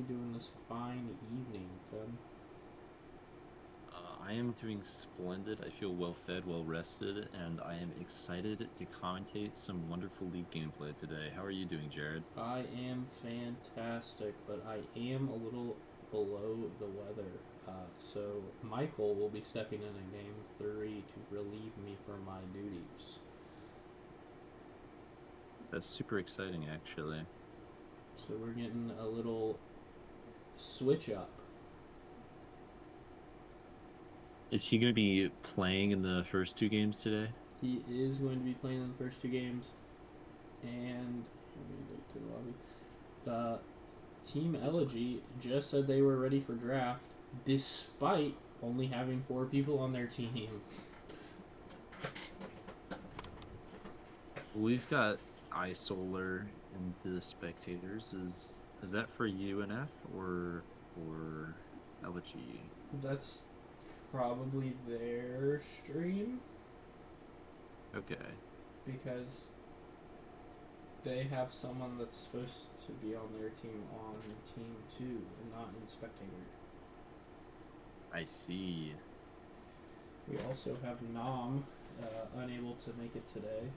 doing this fine evening, Finn? I am doing splendid. I feel well fed, well rested, and I am excited to commentate some wonderful League gameplay today. How are you doing, Jared? I am fantastic, but I am a little below the weather. So Michael will be stepping in game three to relieve me from my duties. That's super exciting, actually. So we're getting a little switch up. Is he going to be playing in the first two games today? He is going to be playing in the first two games, and let me go to the lobby. Uh, Team Discord. Elegy just said they were ready for draft, despite only having four people on their team. We've got iSolar into the spectators. Is that for UNF or for Elegy? That's probably their stream Okay, because they have someone that's supposed to be on their team on team two and not in spectator. I see. We also have Nam unable to make it today,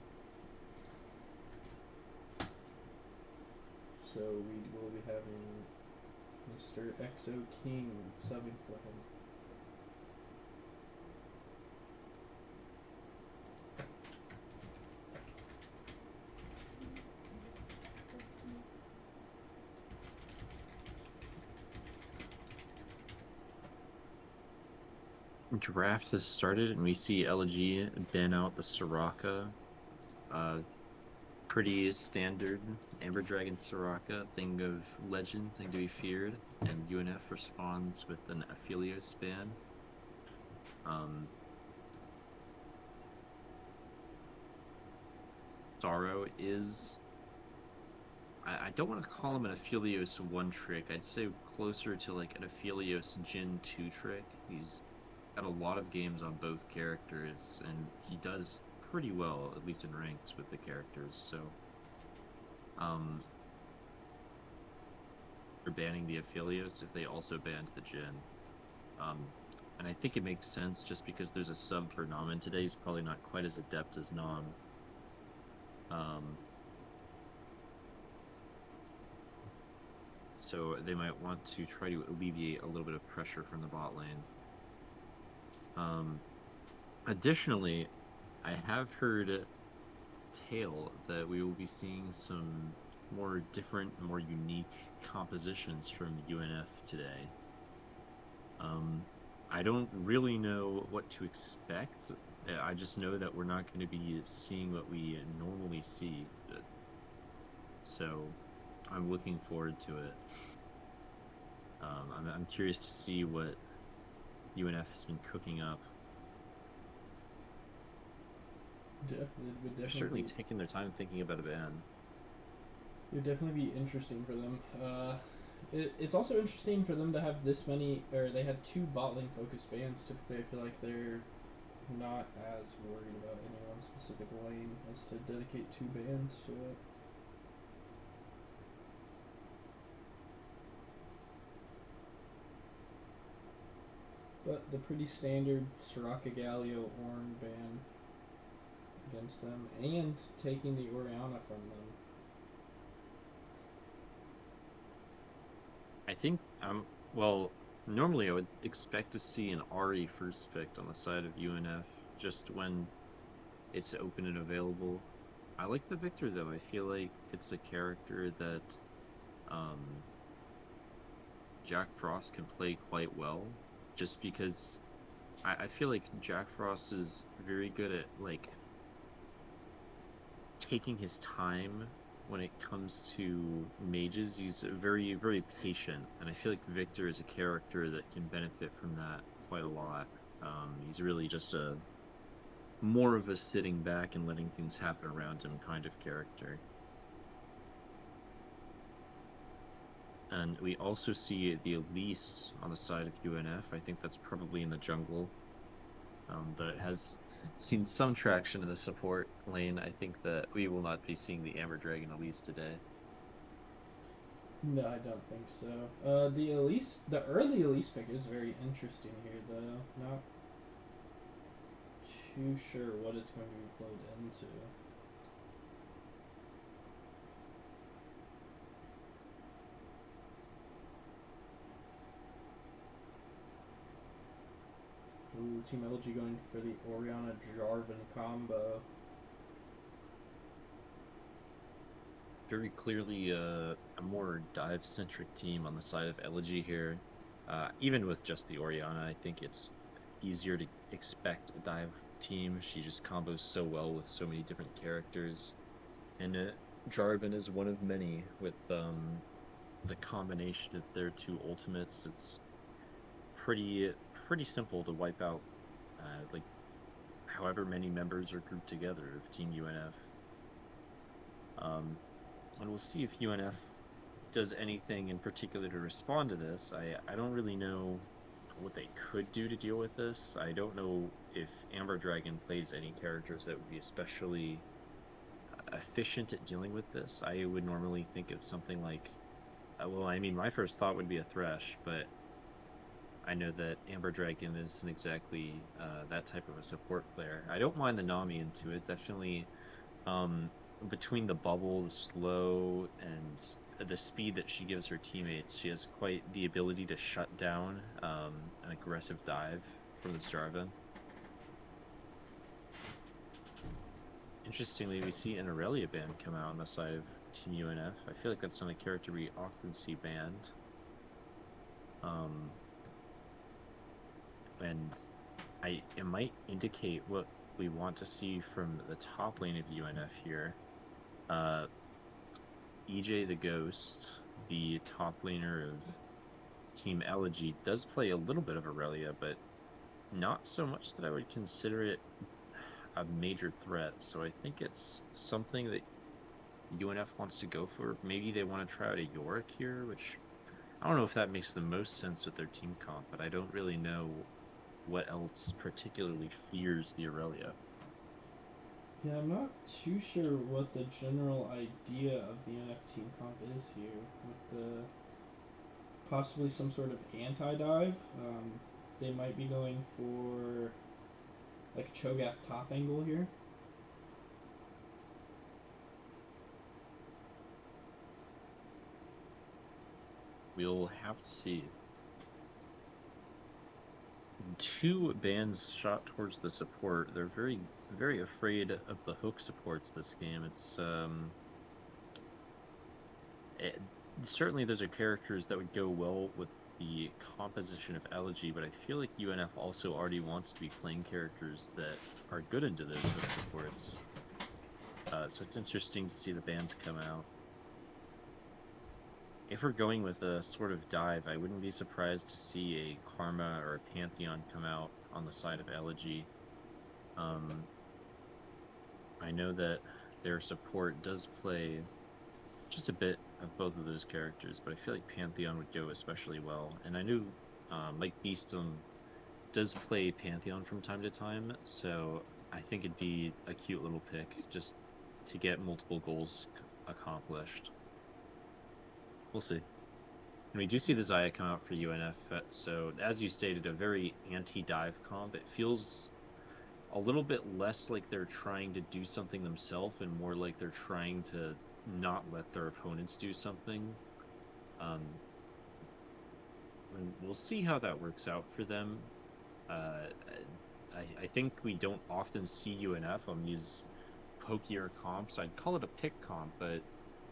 so we will be having Mr. Exo King subbing for him. Draft has started, and we see Elegy ban out the Soraka. Uh, Pretty standard Amber Dragon Soraka, thing of legend, thing to be feared, and UNF responds with an Aphelios ban. Um, Sorrow is, I don't want to call him an Aphelios one trick. I'd say closer to like an Aphelios Jin 2 trick. He's got a lot of games on both characters, and he does pretty well, at least in ranks with the characters. So, um, for banning the Aphelios if they also banned the Jin. Um, and I think it makes sense just because there's a sub for Namen today. He's probably not quite as adept as Nam. Um, so they might want to try to alleviate a little bit of pressure from the bot lane. Um, Additionally, I have heard tale that we will be seeing some more different, more unique compositions from UNF today. Um, I don't really know what to expect. I just know that we're not going to be seeing what we normally see. So I'm looking forward to it. I'm curious to see what UNF has been cooking up. It would They're certainly definitely be taking their time thinking about a ban. it would definitely be interesting for them. It's also interesting for them to have this many, or they had two bot lane focused bans. Typically, I feel like they're not as worried about any one specific lane as to dedicate two bans to it. But the pretty standard Soraka Galio Ornn ban against them, and taking the Oriana from them. I think well, normally I would expect to see an Ari first picked on the side of UNF just when it's open and available. I like the Victor though. I feel like it's a character that um Jack Frost can play quite well just because I feel like Jack Frost is very good at like taking his time when it comes to mages. He's very, very patient, and I feel like Victor is a character that can benefit from that quite a lot. He's really just a more of a sitting back and letting things happen around him kind of character. And we also see the Elise on the side of UNF. I think that's probably in the jungle. That it has seen some traction in the support lane. I think that we will not be seeing the Amber Dragon Elise today. No, I don't think so. The Elise, the early Elise pick is very interesting here, though. Not too sure what it's going to be played into. Ooh, Team Elegy going for the Oriana Jarvan combo. Very clearly a more dive-centric team on the side of Elegy here. Even with just the Oriana, I think it's easier to expect a dive team. She just combos so well with so many different characters. And Jarvan is one of many with the combination of their two ultimates. It's pretty simple to wipe out like however many members are grouped together of Team UNF. And we'll see if UNF does anything in particular to respond to this. I don't really know what they could do to deal with this. I don't know if Amber Dragon plays any characters that would be especially efficient at dealing with this. I would normally think of something like, well, I mean, my first thought would be a Thresh, but I know that Amber Dragon isn't exactly that type of a support player. I don't mind the Nami into it. Definitely um, between the bubble, the slow, and the speed that she gives her teammates, she has quite the ability to shut down an aggressive dive from this Jarvan. Interestingly, we see an Aurelia ban come out on the side of Team UNF. I feel like that's not a character we often see banned. Um, and it might indicate what we want to see from the top lane of UNF here. Uh, EJ the Ghost, the top laner of Team Elegy, does play a little bit of Aurelia, but not so much that I would consider it a major threat. So I think it's something that UNF wants to go for. Maybe they want to try out a Yorick here, which I don't know if that makes the most sense with their team comp, but I don't really know what else particularly fears the Aurelia. Yeah, I'm not too sure what the general idea of the NF team comp is here with the possibly some sort of anti-dive. They might be going for like a Cho'Gath top angle here. We'll have to see. Two bans shot towards the support. They're very afraid of the hook supports this game. It, certainly those are characters that would go well with the composition of Elegy, but I feel like UNF also already wants to be playing characters that are good into those hook supports. So it's interesting to see the bans come out. If we're going with a sort of dive, I wouldn't be surprised to see a Karma or a Pantheon come out on the side of Elegy. Um, I know that their support does play just a bit of both of those characters, but I feel like Pantheon would go especially well. And I knew Mike Beeston does play Pantheon from time to time, so I think it'd be a cute little pick just to get multiple goals accomplished. We'll see. And we do see the Zaya come out for UNF, so as you stated, a very anti-dive comp. It feels a little bit less like they're trying to do something themselves and more like they're trying to not let their opponents do something. Um, and we'll see how that works out for them. Uh, I think we don't often see UNF on these pokier comps. I'd call it a pick comp, but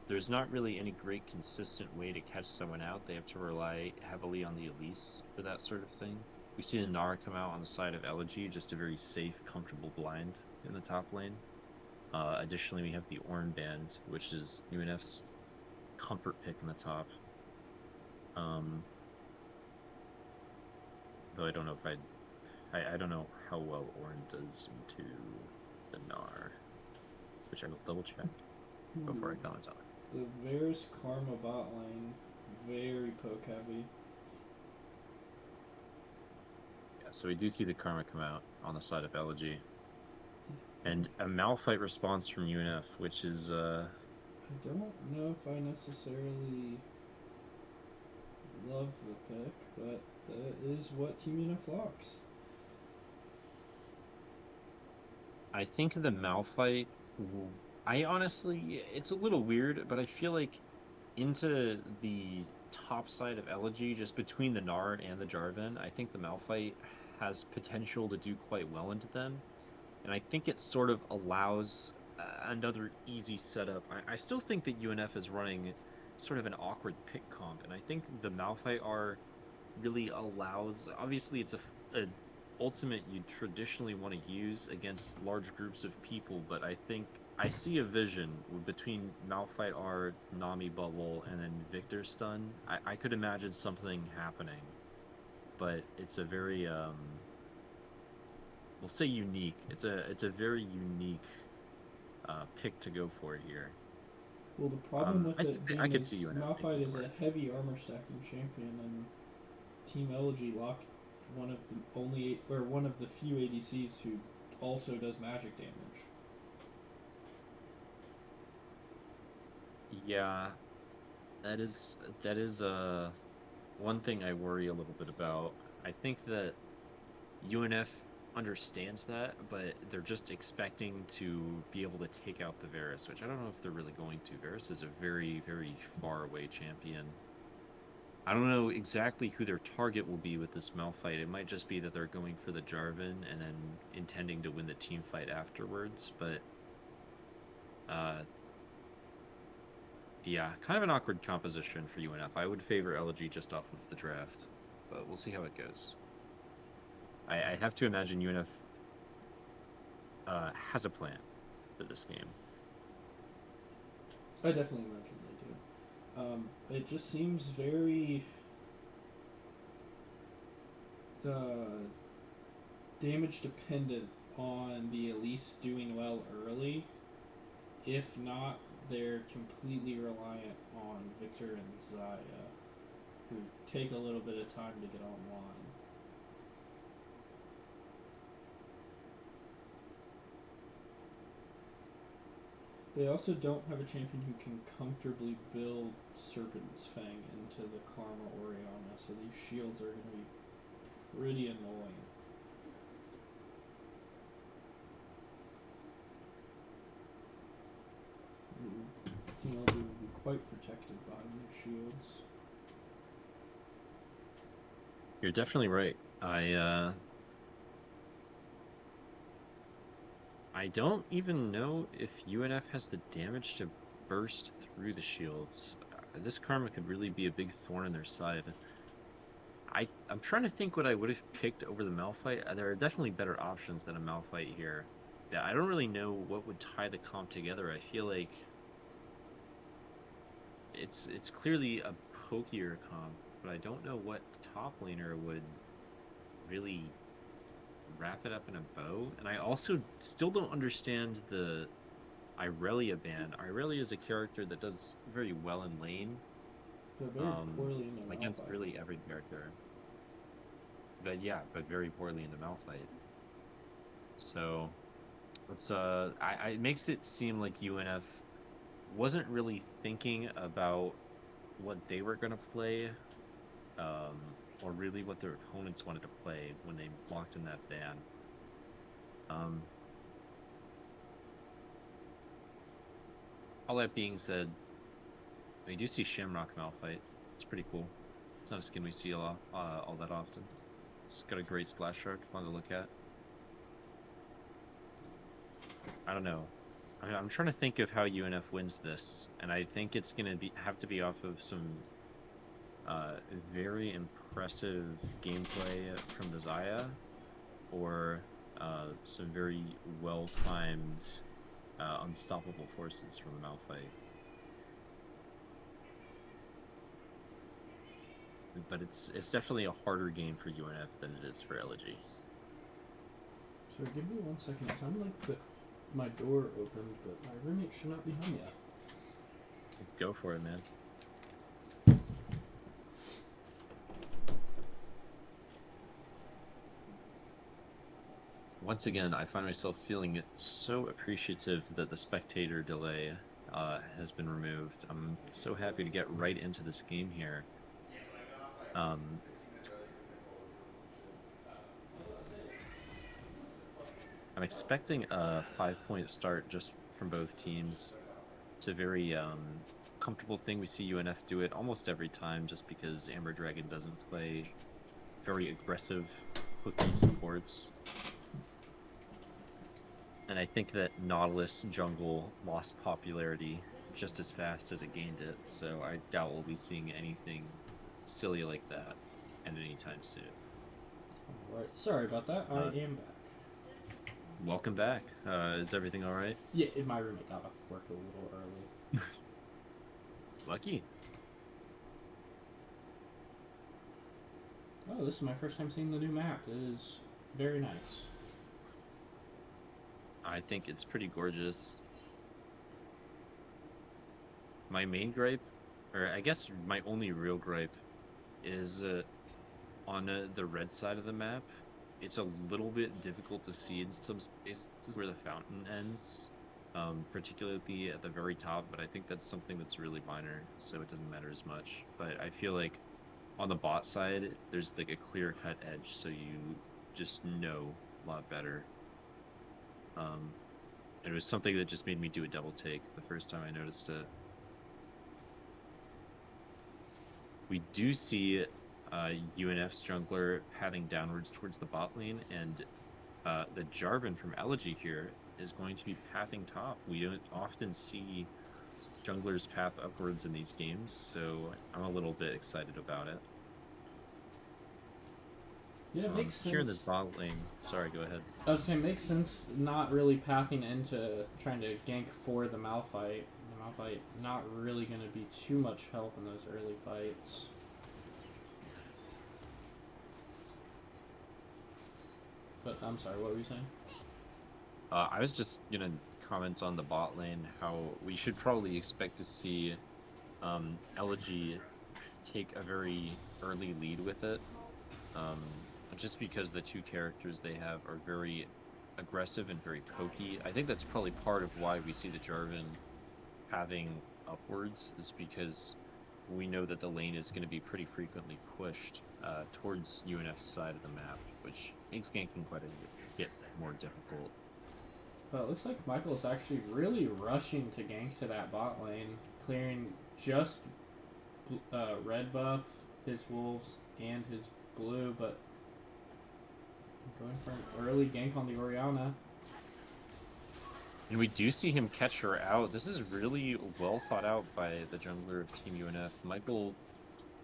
there's not really any great consistent way to catch someone out. They have to rely heavily on the Elise for that sort of thing. We've seen a Nara come out on the side of Elegy, just a very safe, comfortable blind in the top lane. Additionally, we have the Ornn Band, which is UNF's comfort pick in the top. Um, though I don't know if I don't know how well Ornn does into the Gnar, which I will double check before I Ooh, comment on it. the Varus Karma bot lane, very poke heavy. Yeah, so we do see the Karma come out on the side of Elegy. And a Malphite response from UNF, which is I don't know if I necessarily love the pick, but that is what Team UNF locks. I think the Malphite. I honestly, it's a little weird, but I feel like into the top side of Elegy, just between the Nard and the Jarvan, I think the Malphite has potential to do quite well into them. And I think it sort of allows another easy setup. I still think that UNF is running sort of an awkward pick comp, and I think the Malphite R really allows. Obviously, it's a ultimate you traditionally want to use against large groups of people, but I think I see a vision between Malphite R, Nami Bubble, and then Victor Stun. I could imagine something happening, but it's a very we'll say unique. It's a very unique pick to go for here. Well, the problem with it I being could see is UNF making Malphite it is a work. heavy armor stacking champion, and Team Elegy locked one of the few ADCs who also does magic damage. Yeah, that is one thing I worry a little bit about. I think that UNF understands that, but they're just expecting to be able to take out the Varus, which I don't know if they're really going to. Varus is a very, very far away champion. I don't know exactly who their target will be with this Malphite. It might just be that they're going for the Jarvan and then intending to win the team fight afterwards, but uh yeah, kind of an awkward composition for UNF. I would favor Elegy just off of the draft, but we'll see how it goes. I have to imagine UNF has a plan for this game. I definitely imagine they do. It just seems very uh, damage dependent on the Elise doing well early. If not, they're completely reliant on Victor and Zaya, who take a little bit of time to get online. They also don't have a champion who can comfortably build Serpent's Fang into the Karma Oriana, so these shields are going to be pretty annoying. Team Elder will be quite protected behind their shields. You're definitely right. I don't even know if UNF has the damage to burst through the shields. This Karma could really be a big thorn in their side. I'm trying to think what I would have picked over the Malphite. There are definitely better options than a Malphite here. Yeah, I don't really know what would tie the comp together. I feel like it's clearly a pokier comp, but I don't know what top laner would really wrap it up in a bow. And I also still don't understand the Irelia ban. Irelia is a character that does very well in lane, They're very um, poorly in the against Malphite. really every character. But yeah, but very poorly in the Malphite. So it makes it seem like UNF wasn't really thinking about what they were gonna play, or really what their opponents wanted to play when they locked in that ban. Um, all that being said, we do see Shamrock Malphite. It's pretty cool. It's not a skin we see all that often. It's got a great splash art, fun to look at. I don't know. I'm trying to think of how UNF wins this, and I think it's gonna have to be off of some uh, very impressive gameplay from the Zaya, or some very well-timed, unstoppable forces from the Malphite. But it's definitely a harder game for UNF than it is for Elegy. Sorry, give me 1 second. It sounded like my door opened, but my roommate should not be home yet. Go for it, man. Once again, I find myself feeling so appreciative that the spectator delay has been removed. I'm so happy to get right into this game here. Um, I'm expecting a 5-point start just from both teams. It's a very comfortable thing. We see UNF do it almost every time just because Amber Dragon doesn't play very aggressive hooky supports. And I think that Nautilus jungle lost popularity just as fast as it gained it, so I doubt we'll be seeing anything silly like that at any time soon. Alright, sorry about that. I Uh, am back. Welcome back. Is everything all right? Yeah, my roommate got off work a little early. Lucky. Oh, this is my first time seeing the new map. It is very nice. I think it's pretty gorgeous. My main gripe, or I guess my only real gripe, is on the red side of the map. It's a little bit difficult to see in some spaces where the fountain ends, particularly at the very top, but I think that's something that's really minor, so it doesn't matter as much. But I feel like on the bot side, there's like a clear-cut edge, so you just know a lot better. And it was something that just made me do a double take the first time I noticed it. We do see UNF's jungler pathing downwards towards the bot lane, and the Jarvan from Elegy here is going to be pathing top. We don't often see junglers path upwards in these games, so I'm a little bit excited about it. Yeah, it makes sense. Here in this bot lane, sorry, go ahead. I was saying, it makes sense not really pathing into trying to gank for the Malphite. The Malphite not really going to be too much help in those early fights. But I'm sorry, what were you saying? I was just gonna comment on the bot lane, how we should probably expect to see Elegy take a very early lead with it. Just because the two characters they have are very aggressive and very pokey. I think that's probably part of why we see the Jarvan having upwards, is because we know that the lane is going to be pretty frequently pushed towards UNF's side of the map, which makes ganking quite a bit more difficult. But it looks like Michael is actually really rushing to gank to that bot lane, clearing just red buff, his wolves, and his blue, but going for an early gank on the Orianna. And we do see him catch her out. This is really well thought out by the jungler of Team UNF. Michael,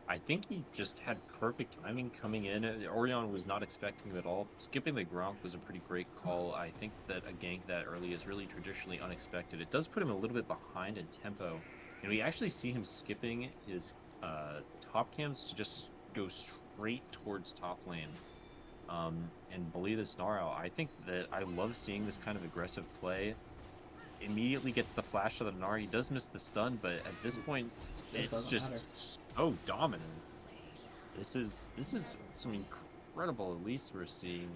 I think he just had perfect timing coming in. Orion was not expecting him at all. Skipping the Gronk was a pretty great call. I think that a gank that early is really traditionally unexpected. It does put him a little bit behind in tempo. And we actually see him skipping his top cams to just go straight towards top lane. And bully this Snarl. I think that I love seeing this kind of aggressive play. Immediately gets the flash of the Gnar. He does miss the stun, but at this point, it's just so dominant. This is some incredible. At least we're seeing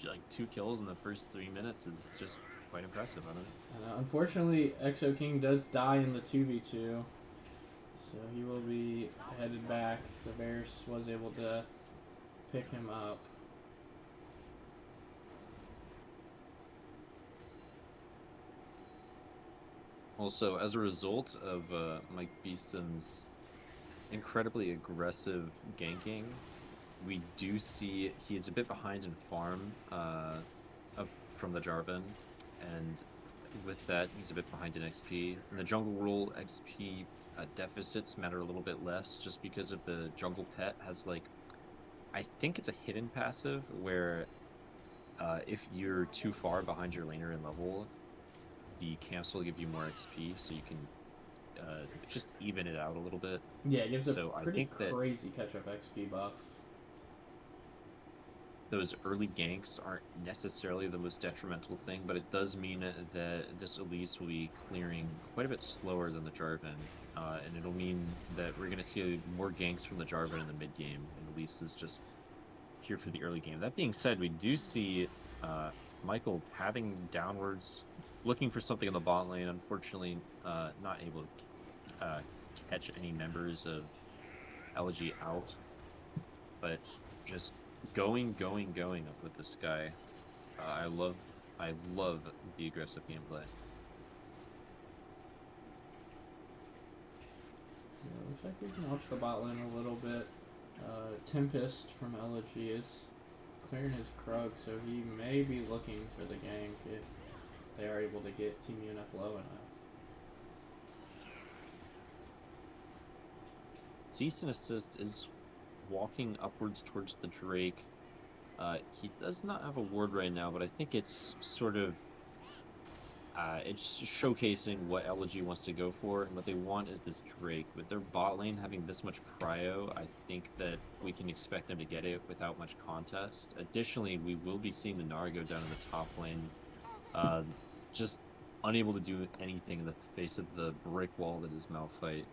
like 2 kills in the first 3 minutes is just quite impressive. I don't know. Unfortunately, Exo King does die in the 2v2, so he will be headed back. The Bears was able to pick him up. Also, as a result of Mike Beeston's incredibly aggressive ganking, we do see he is a bit behind in farm from the Jarvan, and with that, he's a bit behind in XP. And the jungle rule XP deficits matter a little bit less, just because of the jungle pet has like, I think it's a hidden passive where if you're too far behind your laner in level, the camps will give you more XP, so you can just even it out a little bit. Yeah, it gives so a pretty crazy catch-up XP buff. Those early ganks aren't necessarily the most detrimental thing, but it does mean that this Elise will be clearing quite a bit slower than the Jarvan, and it'll mean that we're going to see more ganks from the Jarvan in the mid-game, and Elise is just here for the early game. That being said, we do see Michael pathing downwards, looking for something in the bot lane. Unfortunately, not able to catch any members of Elegy out. but just going up with this guy. I love the aggressive gameplay. Yeah, looks like we can watch the bot lane a little bit. Tempest from Elegy is clearing his Krug, so he may be looking for the gank if they are able to get Team UNF low enough. Cease and Assist is walking upwards towards the Drake. He does not have a ward right now, but I think it's sort of it's showcasing what Elegy wants to go for, and what they want is this Drake. With their bot lane having this much prio, I think that we can expect them to get it without much contest. Additionally, we will be seeing the Nara go down in the top lane, uh, just unable to do anything in the face of the brick wall that is Malphite.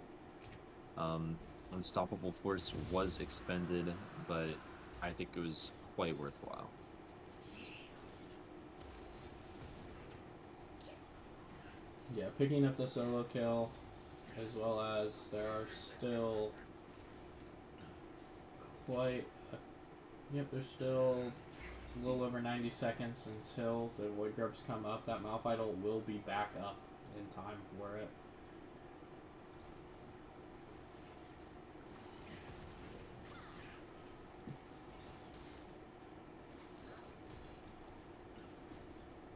Unstoppable Force was expended, but I think it was quite worthwhile. Yeah, picking up the solo kill, as well as there are still quite. Yep, there's still a little over 90 seconds until the Void Grubs come up. That Malphite will be back up in time for it.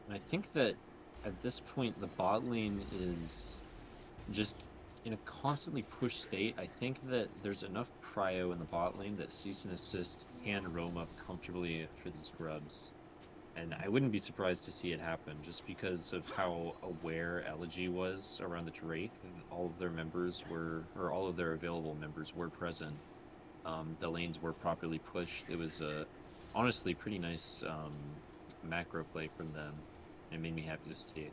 And I think that at this point, the bot lane is just in a constantly push state. I think that there's enough prio in the bot lane that Cease and Assist can roam up comfortably for these grubs. And I wouldn't be surprised to see it happen just because of how aware Elegy was around the Drake. And all of their members were, or all of their available members were present. The lanes were properly pushed. It was a honestly pretty nice macro play from them. It made me happy to see it.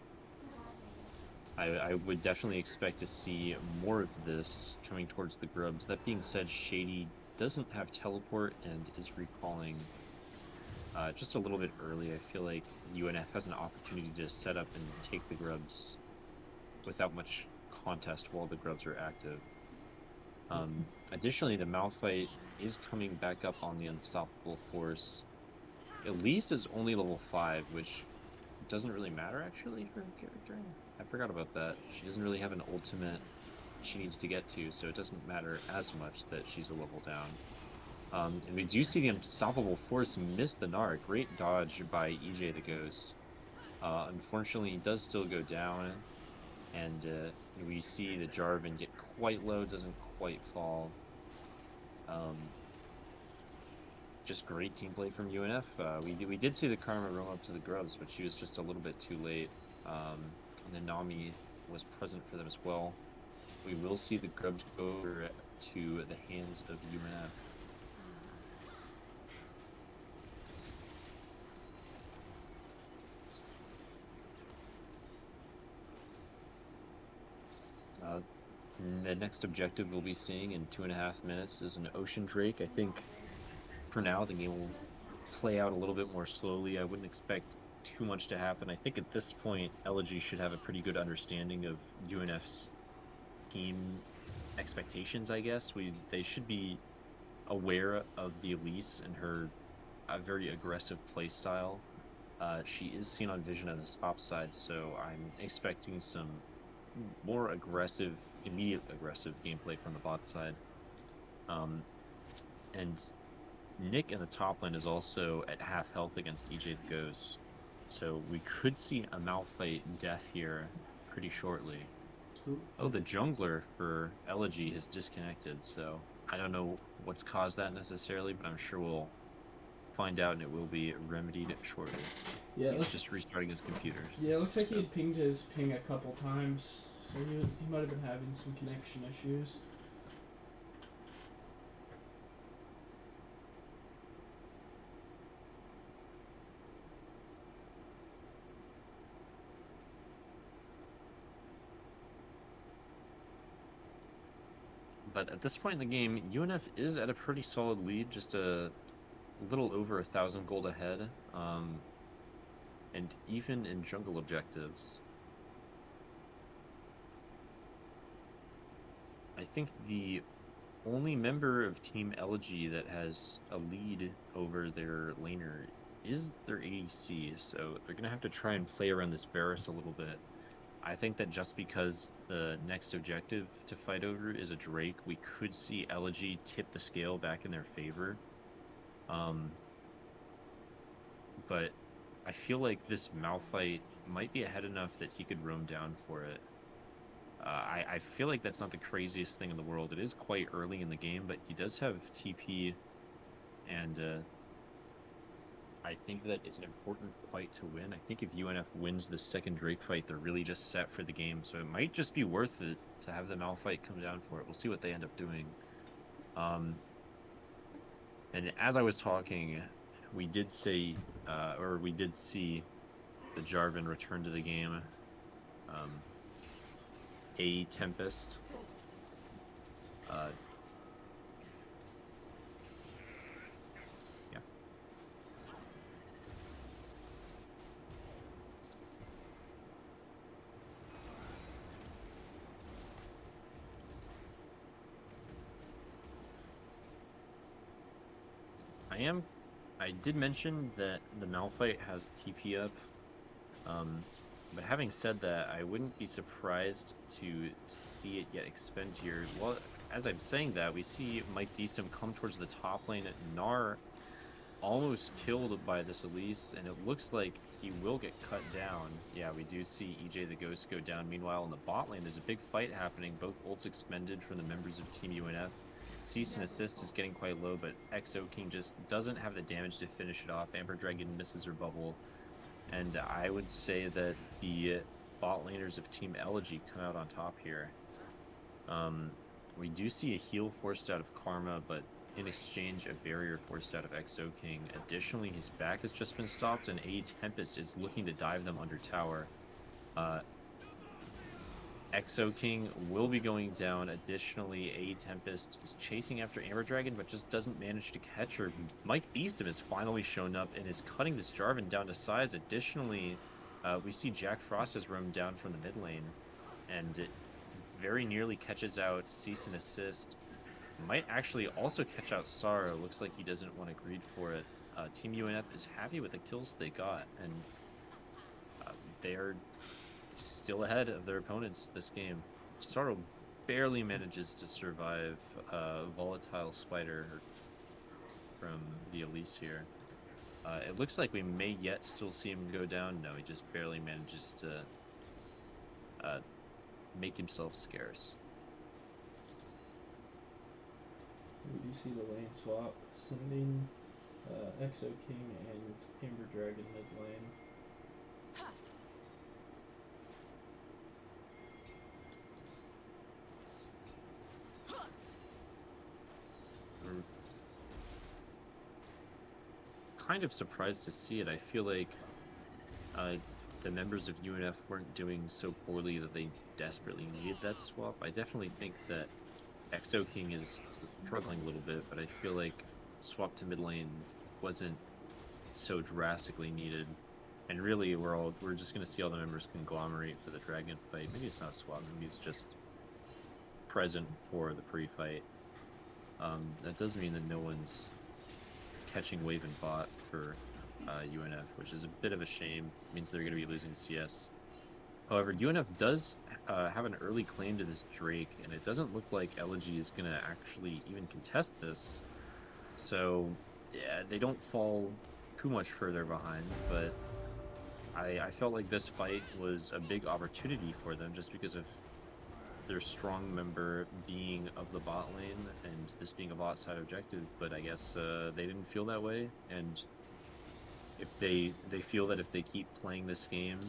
I would definitely expect to see more of this coming towards the grubs. That being said, Shady doesn't have teleport and is recalling just a little bit early. I feel like UNF has an opportunity to set up and take the grubs without much contest while the grubs are active. Additionally, the Malphite is coming back up on the Unstoppable Force. Elise is only level 5, which doesn't really matter actually for her character. I forgot about that. She doesn't really have an ultimate she needs to get to, so it doesn't matter as much that she's a level down. And we do see the Unstoppable Force miss the Gnar. Great dodge by EJ the Ghost. Unfortunately, he does still go down, and we see the Jarvan get quite low, doesn't quite fall. Just great team play from UNF. We did see the Karma roam up to the Grubs, but she was just a little bit too late. And then Nami was present for them as well. We will see the Grubs go over to the hands of UNF. The next objective we'll be seeing in 2.5 minutes is an Ocean Drake. I think for now the game will play out a little bit more slowly. I wouldn't expect too much to happen. I think at this point, Elegy should have a pretty good understanding of UNF's team expectations, I guess. They should be aware of the Elise and her very aggressive play style. She is seen on Vision on the top side, so I'm expecting some more aggressive, immediate aggressive gameplay from the bot side. And Nick in the top lane is also at half health against EJ the Ghost, so we could see a Malphite death here pretty shortly. Oh, the jungler for Elegy has disconnected, so I don't know what's caused that necessarily, but I'm sure we'll find out and it will be remedied shortly. Yeah, He's just restarting his computer. Yeah, it looks like so. he had pinged his ping a couple times, so he might have been having some connection issues. But at this point in the game, UNF is at a pretty solid lead, just a little over 1,000 gold ahead, and even in jungle objectives. I think the only member of Team Elegy that has a lead over their laner is their ADC, so they're gonna have to try and play around this Varus a little bit. I think that just because the next objective to fight over is a Drake, we could see Elegy tip the scale back in their favor. Um, but I feel like this Malphite might be ahead enough that he could roam down for it. I feel like that's not the craziest thing in the world. It is quite early in the game, but he does have TP, and I think that it's an important fight to win. I think if UNF wins the second Drake fight, they're really just set for the game. So it might just be worth it to have the Malphite come down for it. We'll see what they end up doing. And as I was talking, we did say, or we did see the Jarvan return to the game. A Tempest. Yeah. I did mention that the Malphite has TP up. But having said that, I wouldn't be surprised to see it get expend here. Well, as I'm saying that, we see Mike Beeston come towards the top lane at Gnar, almost killed by this Elise, and it looks like he will get cut down. Yeah, we do see EJ the Ghost go down. Meanwhile, in the bot lane, there's a big fight happening. Both ults expended from the members of Team UNF. Cease and assist is getting quite low, but XO King just doesn't have the damage to finish it off. Amber Dragon misses her bubble. And I would say that the bot laners of Team Elegy come out on top here. We do see a heal forced out of Karma, but in exchange, a barrier forced out of XO King. Additionally, his back has just been stopped, and A Tempest is looking to dive them under tower. XO King will be going down. Additionally, A Tempest is chasing after Amber Dragon, but just doesn't manage to catch her. Mike Beeston has finally shown up and is cutting this Jarvan down to size. Additionally, we see Jack Frost has roamed down from the mid lane, and it very nearly catches out Cease and Assist. Might actually also catch out Sara. Looks like he doesn't want to greed for it. Team UNF is happy with the kills they got, and they're still ahead of their opponents this game. Startle barely manages to survive a volatile spider from the Elise here. It looks like we may yet still see him go down. No, he just barely manages to make himself scarce. We do see the lane swap, sending XO King and Amber Dragon mid lane. We're kind of surprised to see it. I feel like the members of UNF weren't doing so poorly that they desperately needed that swap. I definitely think that XO King is struggling a little bit, but I feel like swap to mid lane wasn't so drastically needed. And really, we're just gonna see all the members conglomerate for the dragon fight. Maybe it's not swap. Maybe it's just present for the pre-fight. That does mean that no one's catching wave and bot for UNF, which is a bit of a shame. It means they're going to be losing CS. However, UNF does have an early claim to this Drake, and it doesn't look like Elegy is going to actually even contest this. So, yeah, they don't fall too much further behind, but I felt like this fight was a big opportunity for them just because of their strong member being of the bot lane and this being a bot side objective, but I guess they didn't feel that way, and if they feel that if they keep playing this game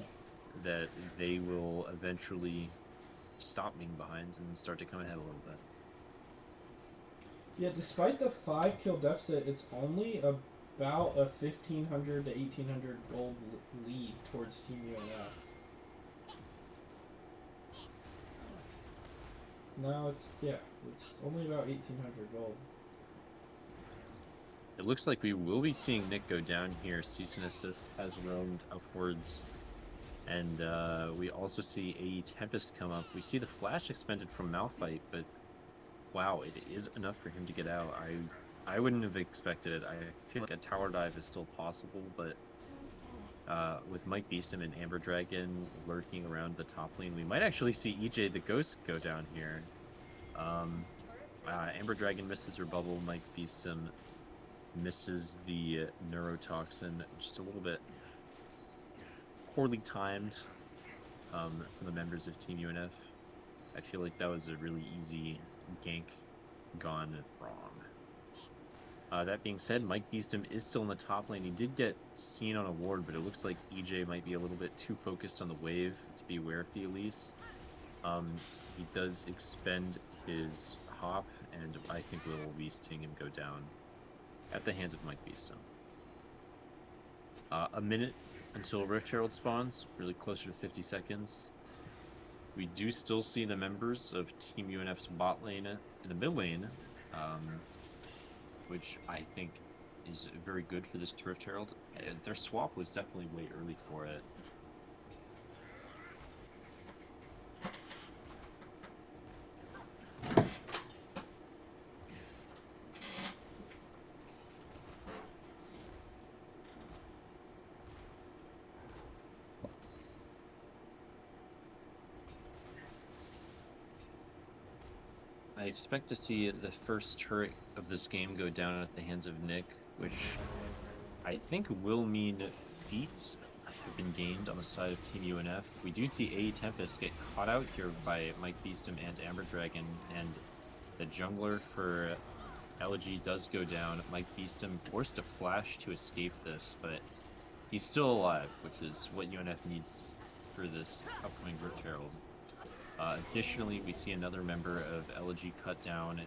that they will eventually stop being behind and start to come ahead a little bit. Yeah, despite the 5 kill deficit, it's only about a 1,500 to 1,800 gold lead towards Team UNF. No, it's only about 1,800 gold. It looks like we will be seeing Nick go down here. Cease and Assist has roamed upwards. And we also see a Tempest come up. We see the flash expended from Malphite, but Wow, it is enough for him to get out. I wouldn't have expected it. I feel like a tower dive is still possible, but with Mike Beeston and Amber Dragon lurking around the top lane, we might actually see EJ the Ghost go down here. Um, Amber Dragon misses her bubble. Mike Beeston misses the neurotoxin just a little bit poorly timed from the members of Team UNF. I feel like that was a really easy gank gone wrong. That being said, Mike Beeston is still in the top lane. He did get seen on a ward, but it looks like EJ might be a little bit too focused on the wave to be aware of the Elise. He does expend his hop, and I think we'll be seeing him go down at the hands of Mike Beeston. A minute until Rift Herald spawns, really closer to 50 seconds. We do still see the members of Team UNF's bot lane in the mid lane, which I think is very good for this Rift Herald. Their swap was definitely way early for it. I expect to see the first turret of this game go down at the hands of Nick, which I think will mean feats have been gained on the side of Team UNF. We do see A Tempest get caught out here by Mike Beeston and Amber Dragon, and the jungler for Elegy does go down. Mike Beeston forced to flash to escape this, but he's still alive, which is what UNF needs for this upcoming Rift Herald. Additionally, we see another member of Elegy cut down,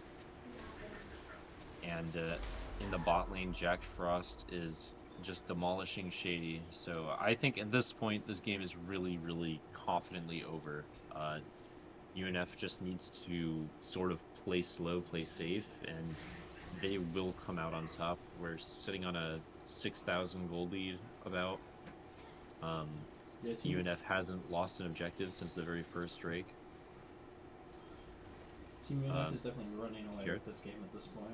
and in the bot lane, Jack Frost is just demolishing Shady. So I think at this point, this game is really, really confidently over. UNF just needs to sort of play slow, play safe, and they will come out on top. We're sitting on a 6,000 gold lead about. UNF hasn't lost an objective since the very first Drake. Team UNF is definitely running away with this game at this point.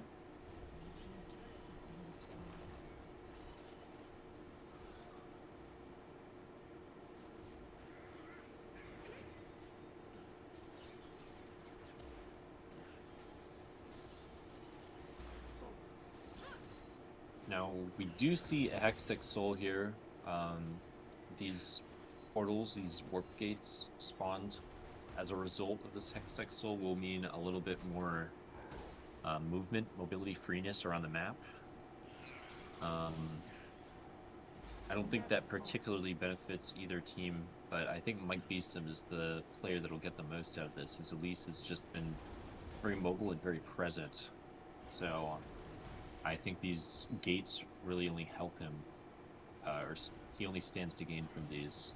Now, we do see a Hextech Soul here. These portals, these warp gates spawned as a result of this Hextech Soul will mean a little bit more movement, mobility, freeness around the map. I don't think that particularly benefits either team, but I think Mike Beeston is the player that will get the most out of this. His Elise has just been very mobile and very present. So I think these gates really only help him, or he only stands to gain from these.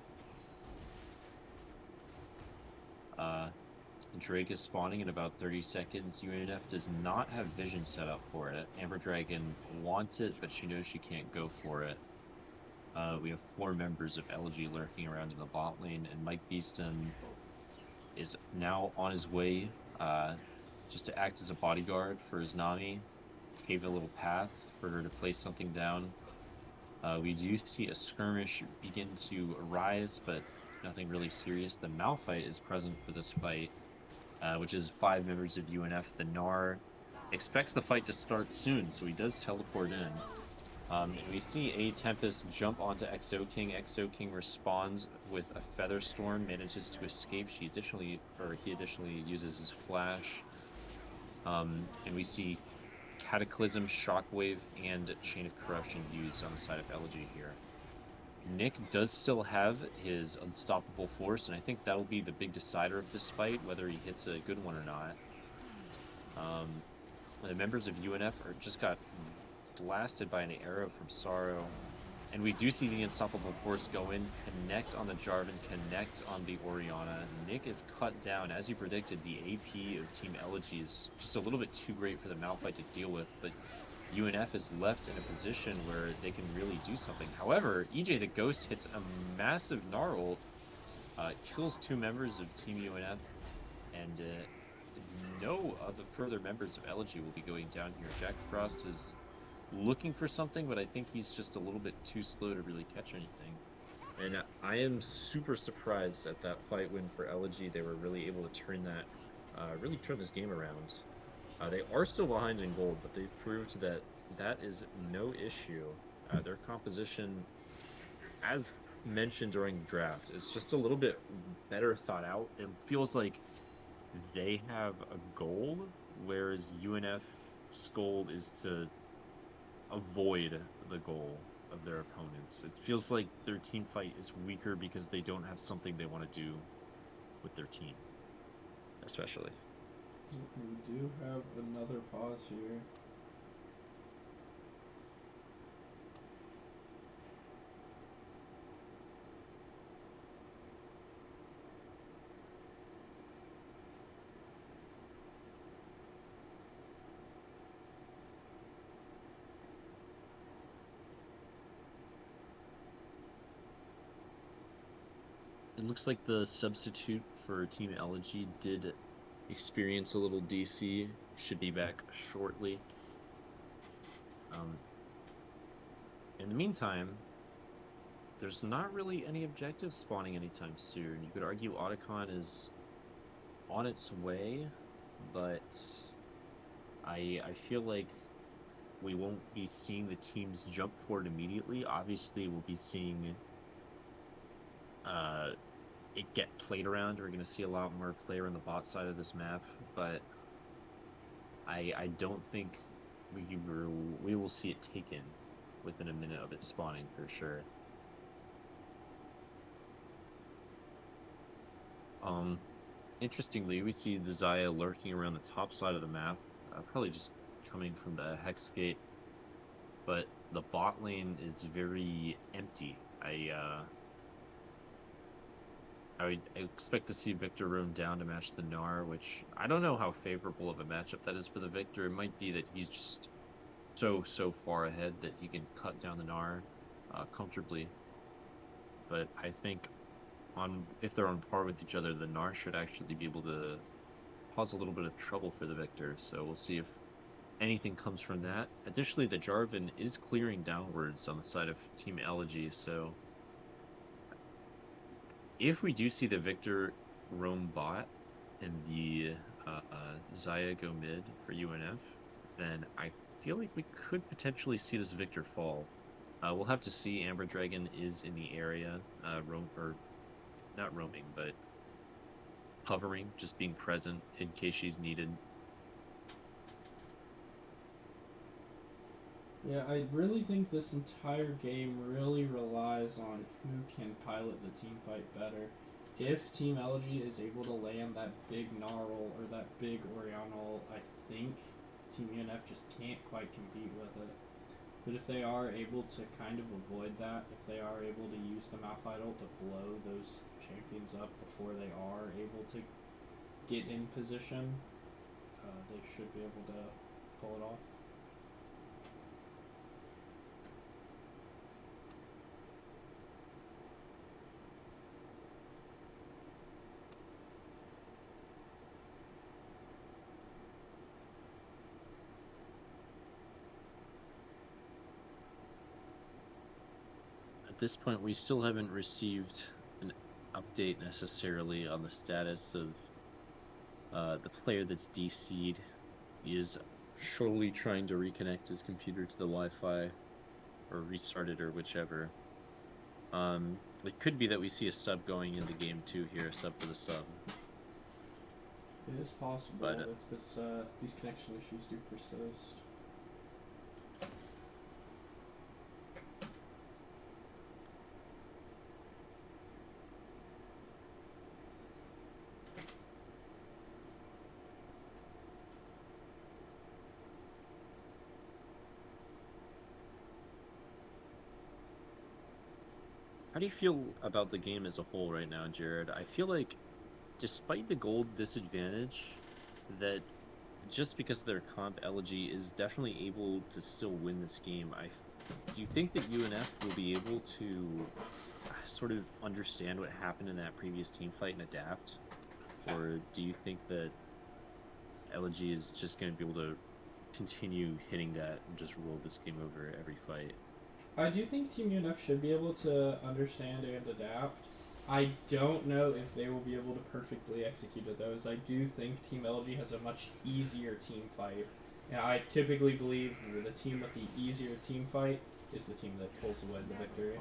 Drake is spawning in about 30 seconds. UNF does not have vision set up for it. Amber Dragon wants it, but she knows she can't go for it. We have 4 members of Elegy lurking around in the bot lane, and Mike Beeston is now on his way just to act as a bodyguard for his Nami. Gave a little path for her to place something down. We do see a skirmish begin to arise, but nothing really serious. The Malphite is present for this fight, which is 5 members of UNF. The Gnar expects the fight to start soon, so he does teleport in. We see a Tempest jump onto Exo King. Exo King responds with a Feather Storm, manages to escape. He additionally uses his flash. And we see Cataclysm, Shockwave, and Chain of Corruption used on the side of Elegy here. Nick does still have his Unstoppable Force, and I think that'll be the big decider of this fight, whether he hits a good one or not. The members of UNF just got blasted by an arrow from Sorrow, and we do see the Unstoppable Force go in, connect on the Jarvan, connect on the Orianna. Nick is cut down. As you predicted, the AP of Team Elegy is just a little bit too great for the Malphite to deal with, but UNF is left in a position where they can really do something. However, EJ the Ghost hits a massive Gnar ult, kills 2 members of Team UNF, and no other further members of Elegy will be going down here. Jack Frost is looking for something, but I think he's just a little bit too slow to really catch anything. And I am super surprised at that fight win for Elegy. They were really able to really turn this game around. They are still behind in gold, but they've proved that that is no issue. Their composition, as mentioned during the draft, is just a little bit better thought out. It feels like they have a goal, whereas UNF's goal is to avoid the goal of their opponents. It feels like their team fight is weaker because they don't have something they want to do with their team, especially. We do have another pause here. It looks like the substitute for Team Elegy did experience a little DC. Should be back shortly. Um, in the meantime, there's not really any objectives spawning anytime soon. You could argue Otacon is on its way, but I feel like we won't be seeing the teams jump forward immediately. Obviously, we'll be seeing uh, it get played around. We're going to see a lot more player on the bot side of this map, but I don't think we will see it taken within a minute of it spawning for sure. Um, Interestingly, we see the Zaya lurking around the top side of the map, probably just coming from the Hex Gate, but the bot lane is very empty. I expect to see Victor roam down to match the Gnar, which I don't know how favorable of a matchup that is for the Victor. It might be that he's just so far ahead that he can cut down the Gnar comfortably. But I think on if they're on par with each other, the Gnar should actually be able to cause a little bit of trouble for the Victor. So we'll see if anything comes from that. Additionally, the Jarvan is clearing downwards on the side of Team Elegy, so if we do see the Victor roam bot and the Zaya go mid for UNF, then I feel like we could potentially see this Victor fall. We'll have to see. Amber Dragon is in the area, or not roaming, but hovering, just being present in case she's needed. Yeah, I really think this entire game really relies on who can pilot the team fight better. If Team Elegy is able to land that big Gnarl or that big Orianal, I think Team UNF just can't quite compete with it. But if they are able to kind of avoid that, if they are able to use the Malphite ult to blow those champions up before they are able to get in position, they should be able to pull it off. At this point, we still haven't received an update necessarily on the status of the player that's DC'd. He is surely trying to reconnect his computer to the Wi-Fi or restart it or whichever. It could be that we see a sub going into game 2 here, a sub for the sub. It is possible But if these connection issues do persist. how do you feel about the game as a whole right now, Jared? I feel like despite the gold disadvantage, that just because their comp Elegy is definitely able to still win this game. Do you think that UNF will be able to sort of understand what happened in that previous team fight and adapt? Or do you think that Elegy is just going to be able to continue hitting that and just roll this game over every fight. I do think Team UNF should be able to understand and adapt. I don't know if they will be able to perfectly execute at those. I do think Team Elegy has a much easier team fight. And I typically believe the team with the easier team fight is the team that pulls away the victory.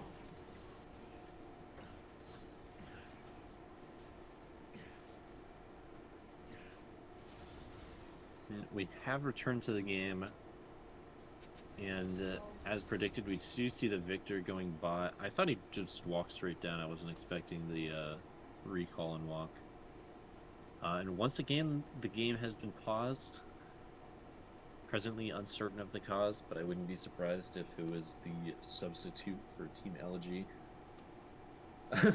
And we have returned to the game. And as predicted, we do see the Victor going bot. I thought he'd just walk straight down. I wasn't expecting the recall and walk. And once again, the game has been paused. Presently uncertain of the cause, but I wouldn't be surprised if it was the substitute for Team Elegy. It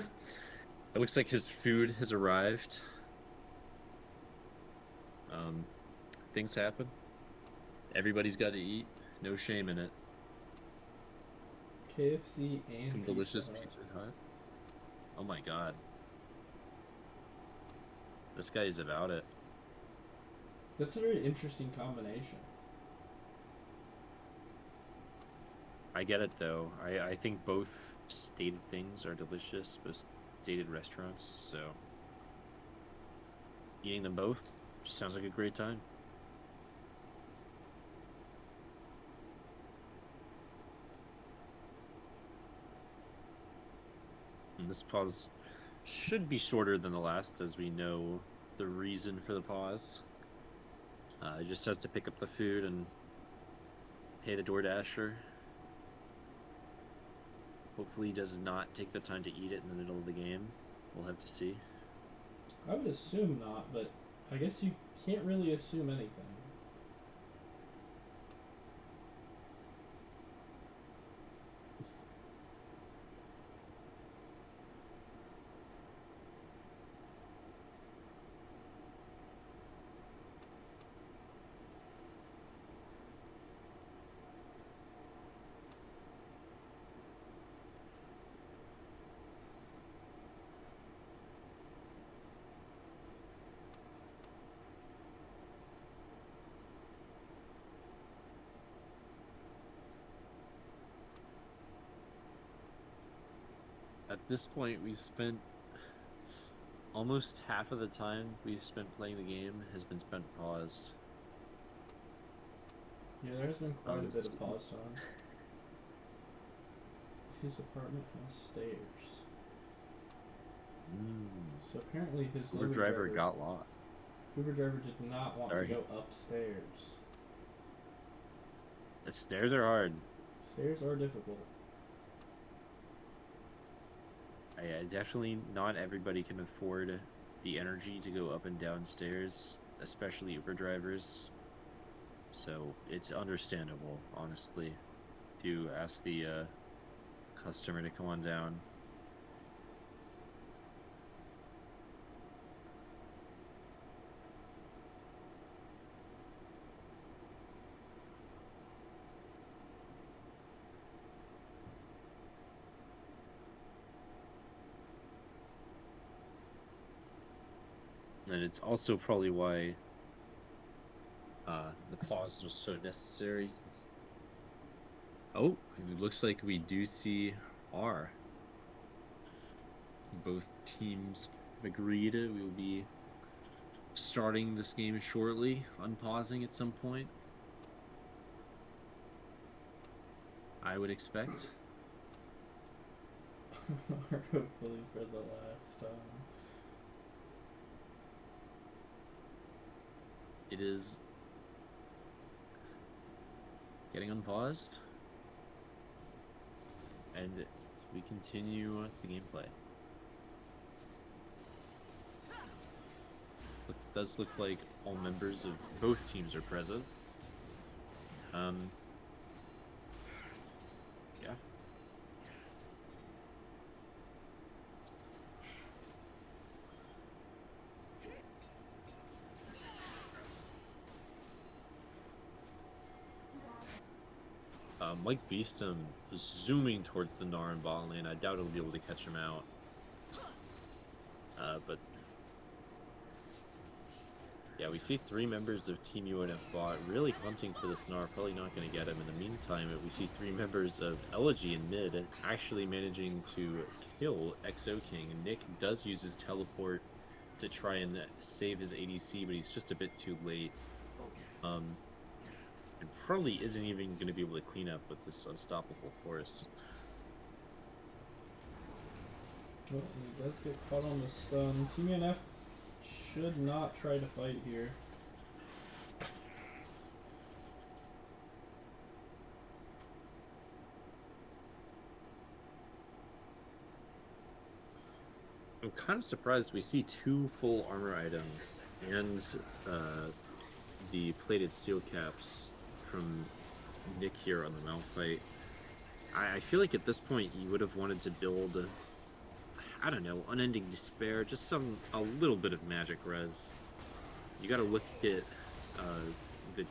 looks like his food has arrived. Things happen. Everybody's got to eat. No shame in it. KFC and Some delicious Pizza Hut. Oh my god. This guy is about it. That's a very interesting combination. I get it though. I think both stated things are delicious, both stated restaurants, so eating them both just sounds like a great time. And this pause should be shorter than the last, as we know the reason for the pause. He just has to pick up the food and pay the DoorDasher. Hopefully he does not take the time to eat it in the middle of the game. We'll have to see. I would assume not, but I guess you can't really assume anything. At this point, we spent almost half of the time we've spent playing the game has been spent paused. Yeah, there has been quite a bit of pause time. His apartment has stairs. So apparently his Uber driver got lost. Uber driver did not want to go upstairs. The stairs are hard. Stairs are difficult. Yeah, definitely not everybody can afford the energy to go up and down stairs, especially Uber drivers. So it's understandable, honestly, to ask the customer to come on down. And it's also probably why the pause was so necessary. Oh, it looks like we do see R. Both teams agreed we will be starting this game shortly, unpausing at some point. I would expect. Hopefully for the last time. It is getting unpaused, and we continue the gameplay. It does look like all members of both teams are present. Yeah. Mike Beeston is zooming towards the Gnar bot lane. I doubt he'll be able to catch him out. But Yeah, we see 3 members of Team UNF bot really hunting for the Snar, probably not going to get him. In the meantime, we see 3 members of Elegy in mid actually managing to kill XO King. Nick does use his teleport to try and save his ADC, but he's just a bit too late. And probably isn't even going to be able to clean up with this unstoppable force. Oh, and he does get caught on the stun. Team UNF should not try to fight here. I'm kind of surprised we see 2 full armor items and the plated steel caps from Nick here on the Malphite. I feel like at this point you would have wanted to build, I don't know, Unending Despair, just a little bit of magic res. You got to look at the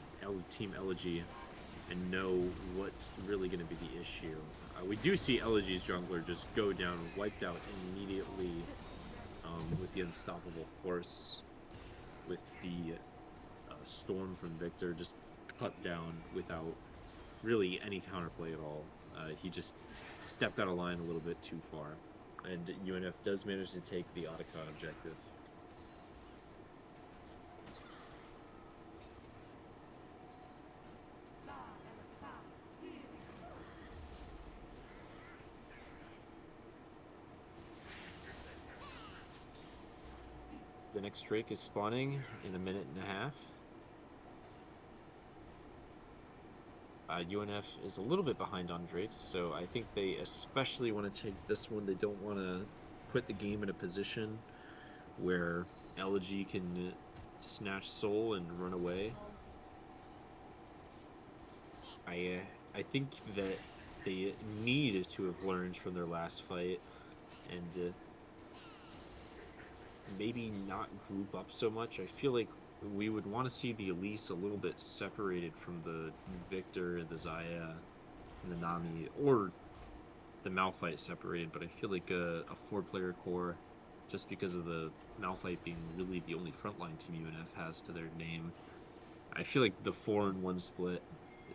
Team Elegy and know what's really going to be the issue. We do see Elegy's jungler just go down, wiped out immediately with the unstoppable force, with the storm from Victor just cut down without really any counterplay at all. He just stepped out of line a little bit too far, and UNF does manage to take the Otacon objective. The next Drake is spawning in a minute and a half. UNF is a little bit behind on Drakes, so I think they especially want to take this one. They don't want to put the game in a position where Elegy can snatch soul and run away. I think that they need to have learned from their last fight and maybe not group up so much. I feel like we would want to see the Elise a little bit separated from the Victor, the Zaya, and the Nami, or the Malphite separated, but I feel like a 4-player core, just because of the Malphite being really the only frontline team UNF has to their name, I feel like the 4-in-1 split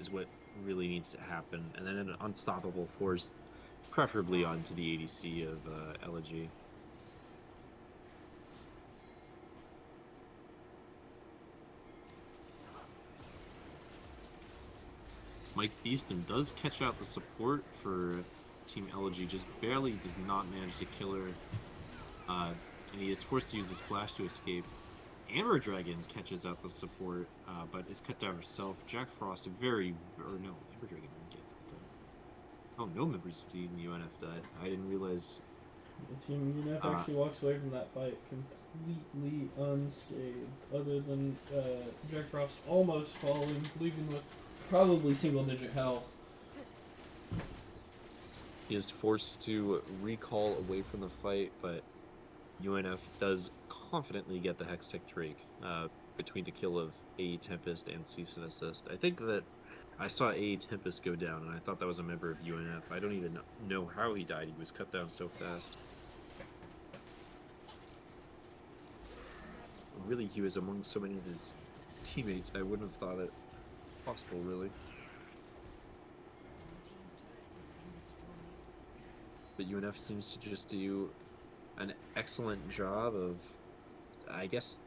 is what really needs to happen, and then an unstoppable force, preferably onto the ADC of Elegy. Mike Beeston does catch out the support for Team Elegy, just barely does not manage to kill her, and he is forced to use his flash to escape. Amber Dragon catches out the support, but is cut down herself. Jack Frost, Amber Dragon didn't get done. Oh, no members of Team UNF died. I didn't realize. The Team UNF actually walks away from that fight completely unscathed, other than Jack Frost almost falling, leaving with probably single-digit health. He is forced to recall away from the fight, but UNF does confidently get the Hextech Drake between the kill of AE Tempest and Cease and Assist. I think that I saw AE Tempest go down, and I thought that was a member of UNF. I don't even know how he died. He was cut down so fast. Really, he was among so many of his teammates, I wouldn't have thought it possible, really. But UNF seems to just do an excellent job of, I guess,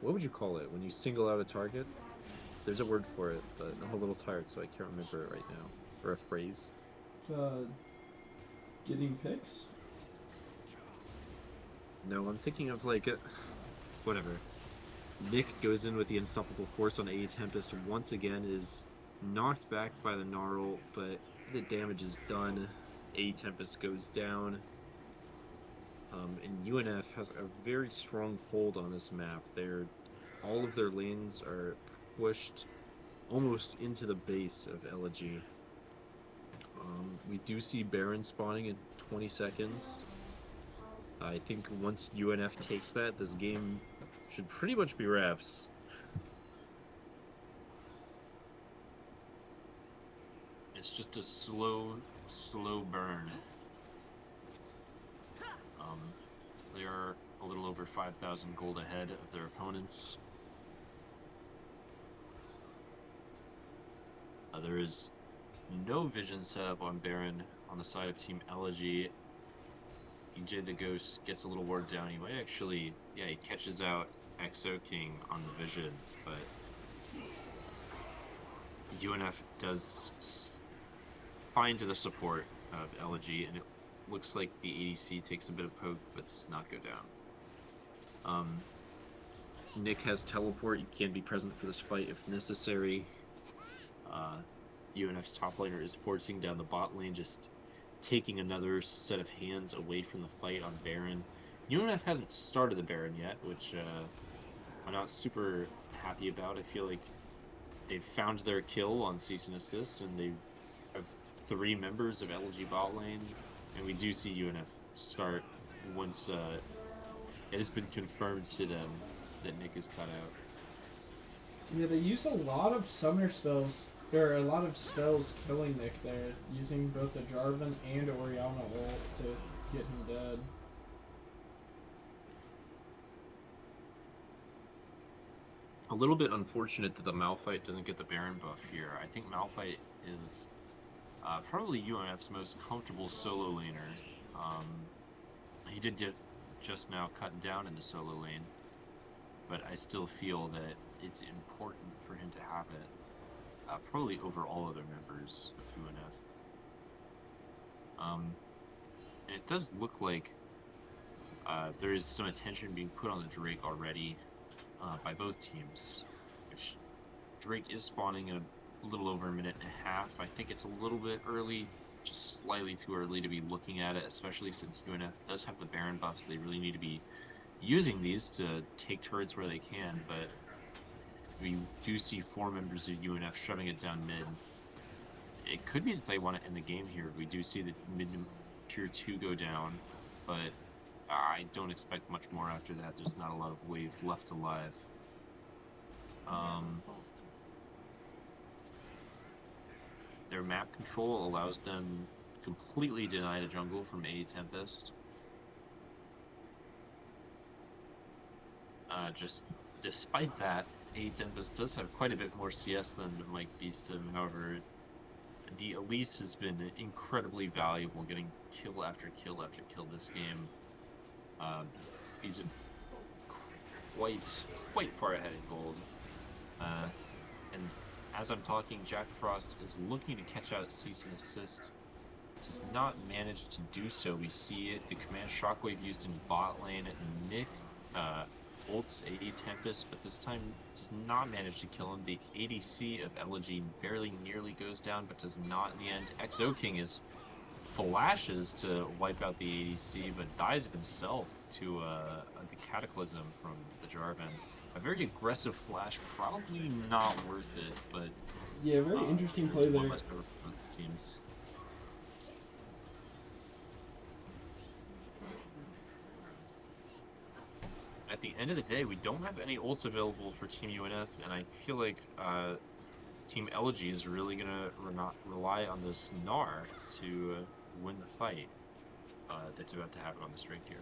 what would you call it when you single out a target? There's a word for it, but I'm a little tired, so I can't remember it right now. Or a phrase. Getting picks? No, I'm thinking of like whatever. Nick goes in with the unstoppable force on AE Tempest once again, is knocked back by the Gnarl, but the damage is done. AE Tempest goes down. And UNF has a very strong hold on this map. All of their lanes are pushed almost into the base of Elegy. We do see Baron spawning in 20 seconds. I think once UNF takes that, this game should pretty much be wraps. It's just a slow burn. They are a little over 5,000 gold ahead of their opponents. There is no vision set up on Baron on the side of Team Elegy. EJ the Ghost gets a little ward down. He might actually, yeah, he catches out Exo King on the vision, but UNF does find the support of Elegy, and it looks like the ADC takes a bit of poke, but does not go down. Nick has teleport. You can be present for this fight if necessary. UNF's top laner is forcing down the bot lane, just taking another set of hands away from the fight on Baron. UNF hasn't started the Baron yet, which I'm not super happy about. I feel like they've found their kill on cease and assist, and they have 3 members of LG bot lane, and we do see UNF start once it has been confirmed to them that Nick is cut out. Yeah, they use a lot of summer spells. There are a lot of spells killing Nick there, using both the Jarvan and Orianna ult to get him dead. A little bit unfortunate that the Malphite doesn't get the Baron buff here. I think Malphite is probably UNF's most comfortable solo laner. He did get just now cut down in the solo lane, but I still feel that it's important for him to have it. Probably over all other members of UNF. And it does look like there is some attention being put on the Drake already by both teams. Which Drake is spawning in a little over a minute and a half. I think it's a little bit early, just slightly too early to be looking at it, especially since UNF does have the Baron buffs. They really need to be using these to take turrets where they can, but we do see 4 members of UNF shoving it down mid. It could be that they want to end the game here. We do see the mid tier 2 go down, but I don't expect much more after that. There's not a lot of wave left alive. Their map control allows them completely deny the jungle from A Tempest. Just despite that, A Tempest does have quite a bit more CS than Mike Beastum. However, the Elise has been incredibly valuable, getting kill after kill after kill this game. He's quite far ahead in gold. And as I'm talking, Jack Frost is looking to catch out cease and assist. Does not manage to do so. We see it, the command shockwave used in bot lane. Nick ults A Tempest, but this time does not manage to kill him. The ADC of Elegy barely nearly goes down, but does not in the end. XO King is flashes to wipe out the ADC, but dies himself to the Cataclysm from the Jarvan. A very aggressive flash, probably not worth it, but yeah, very interesting play there. Less for both teams. At the end of the day, we don't have any ults available for Team UNF, and I feel like Team Elegy is really gonna rely on this Gnar to win the fight that's about to happen on the straight here.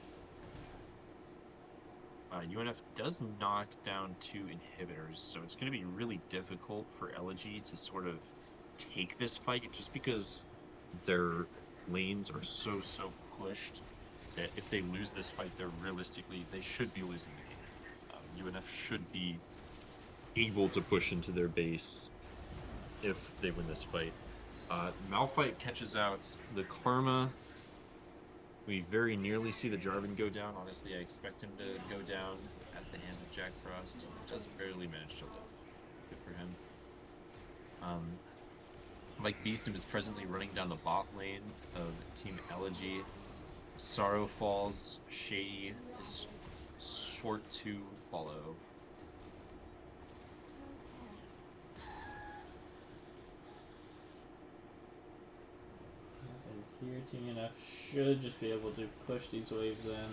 UNF does knock down 2 inhibitors, so it's going to be really difficult for Elegy to sort of take this fight, just because their lanes are so pushed that if they lose this fight, they should be losing the game. UNF should be able to push into their base if they win this fight. Malphite catches out the Karma. We very nearly see the Jarvan go down. Honestly, I expect him to go down at the hands of Jack Frost. He does barely manage to live. Good for him. Mike Beastum is presently running down the bot lane of Team Elegy. Sorrow falls. Shady is short to follow. Here, Team UNF should just be able to push these waves in.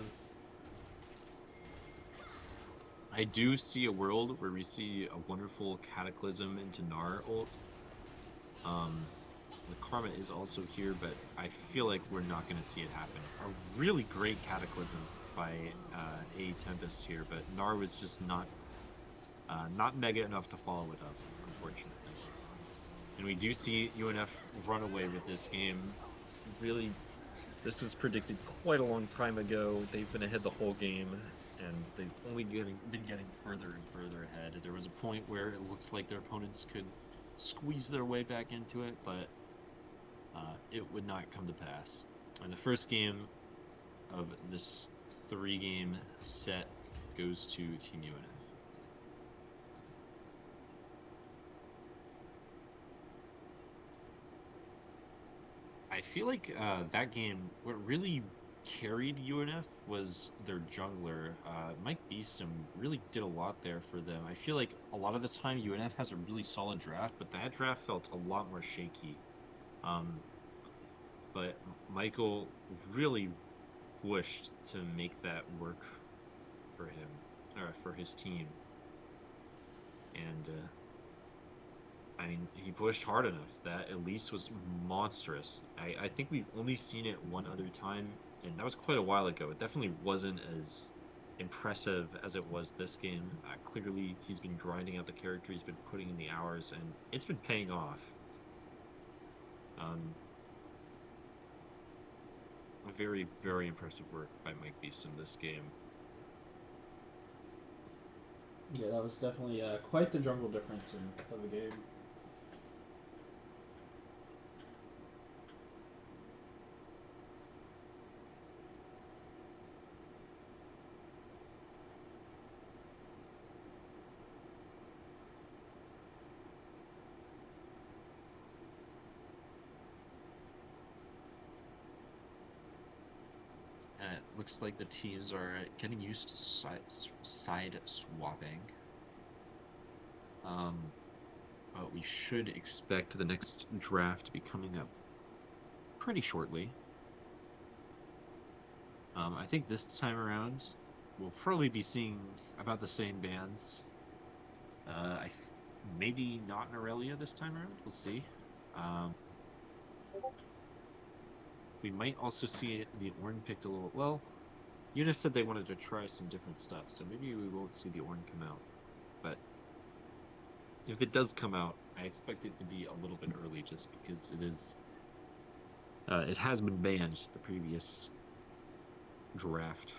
I do see a world where we see a wonderful Cataclysm into Gnar ult. The Karma is also here, but I feel like we're not going to see it happen. A really great Cataclysm by A Tempest here, but Gnar was just not mega enough to follow it up, unfortunately. And we do see UNF run away with this game. Really, this was predicted quite a long time ago. They've been ahead the whole game, and they've only been getting further and further ahead. There was a point where it looked like their opponents could squeeze their way back into it, but it would not come to pass. And the first game of this 3-game set goes to Team UNF. I feel like that game, what really carried UNF was their jungler. Mike Beeston really did a lot there for them. I feel like a lot of the time UNF has a really solid draft, but that draft felt a lot more shaky. Um, but Michael really pushed to make that work for him, or for his team. And I mean, he pushed hard enough. That Elise was monstrous. I think we've only seen it one other time, and that was quite a while ago. It definitely wasn't as impressive as it was this game. Clearly, he's been grinding out the character, he's been putting in the hours, and it's been paying off. Um, very, very impressive work by Mike Beast in this game. Yeah, that was definitely quite the jungle difference of the game. It looks like the teams are getting used to side swapping. Um, but we should expect the next draft to be coming up pretty shortly. I think this time around we'll probably be seeing about the same bands. Maybe not in Aurelia this time around. We'll see. Um, we might also see the Ornn picked a little. Well, you just said they wanted to try some different stuff, so maybe we won't see the Ornn come out. But if it does come out, I expect it to be a little bit early, just because it is. It has been banned the previous draft.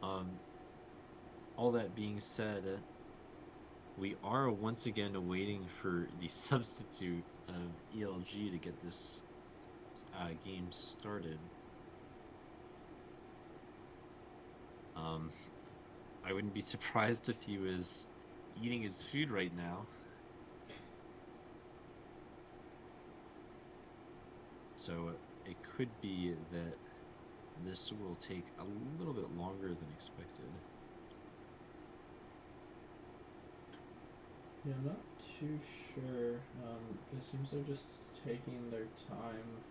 Um, all that being said, we are once again waiting for the substitute of ELG to get this game started. Um, I wouldn't be surprised if he was eating his food right now. So it could be that this will take a little bit longer than expected. Yeah, I'm not too sure. It seems they're just taking their time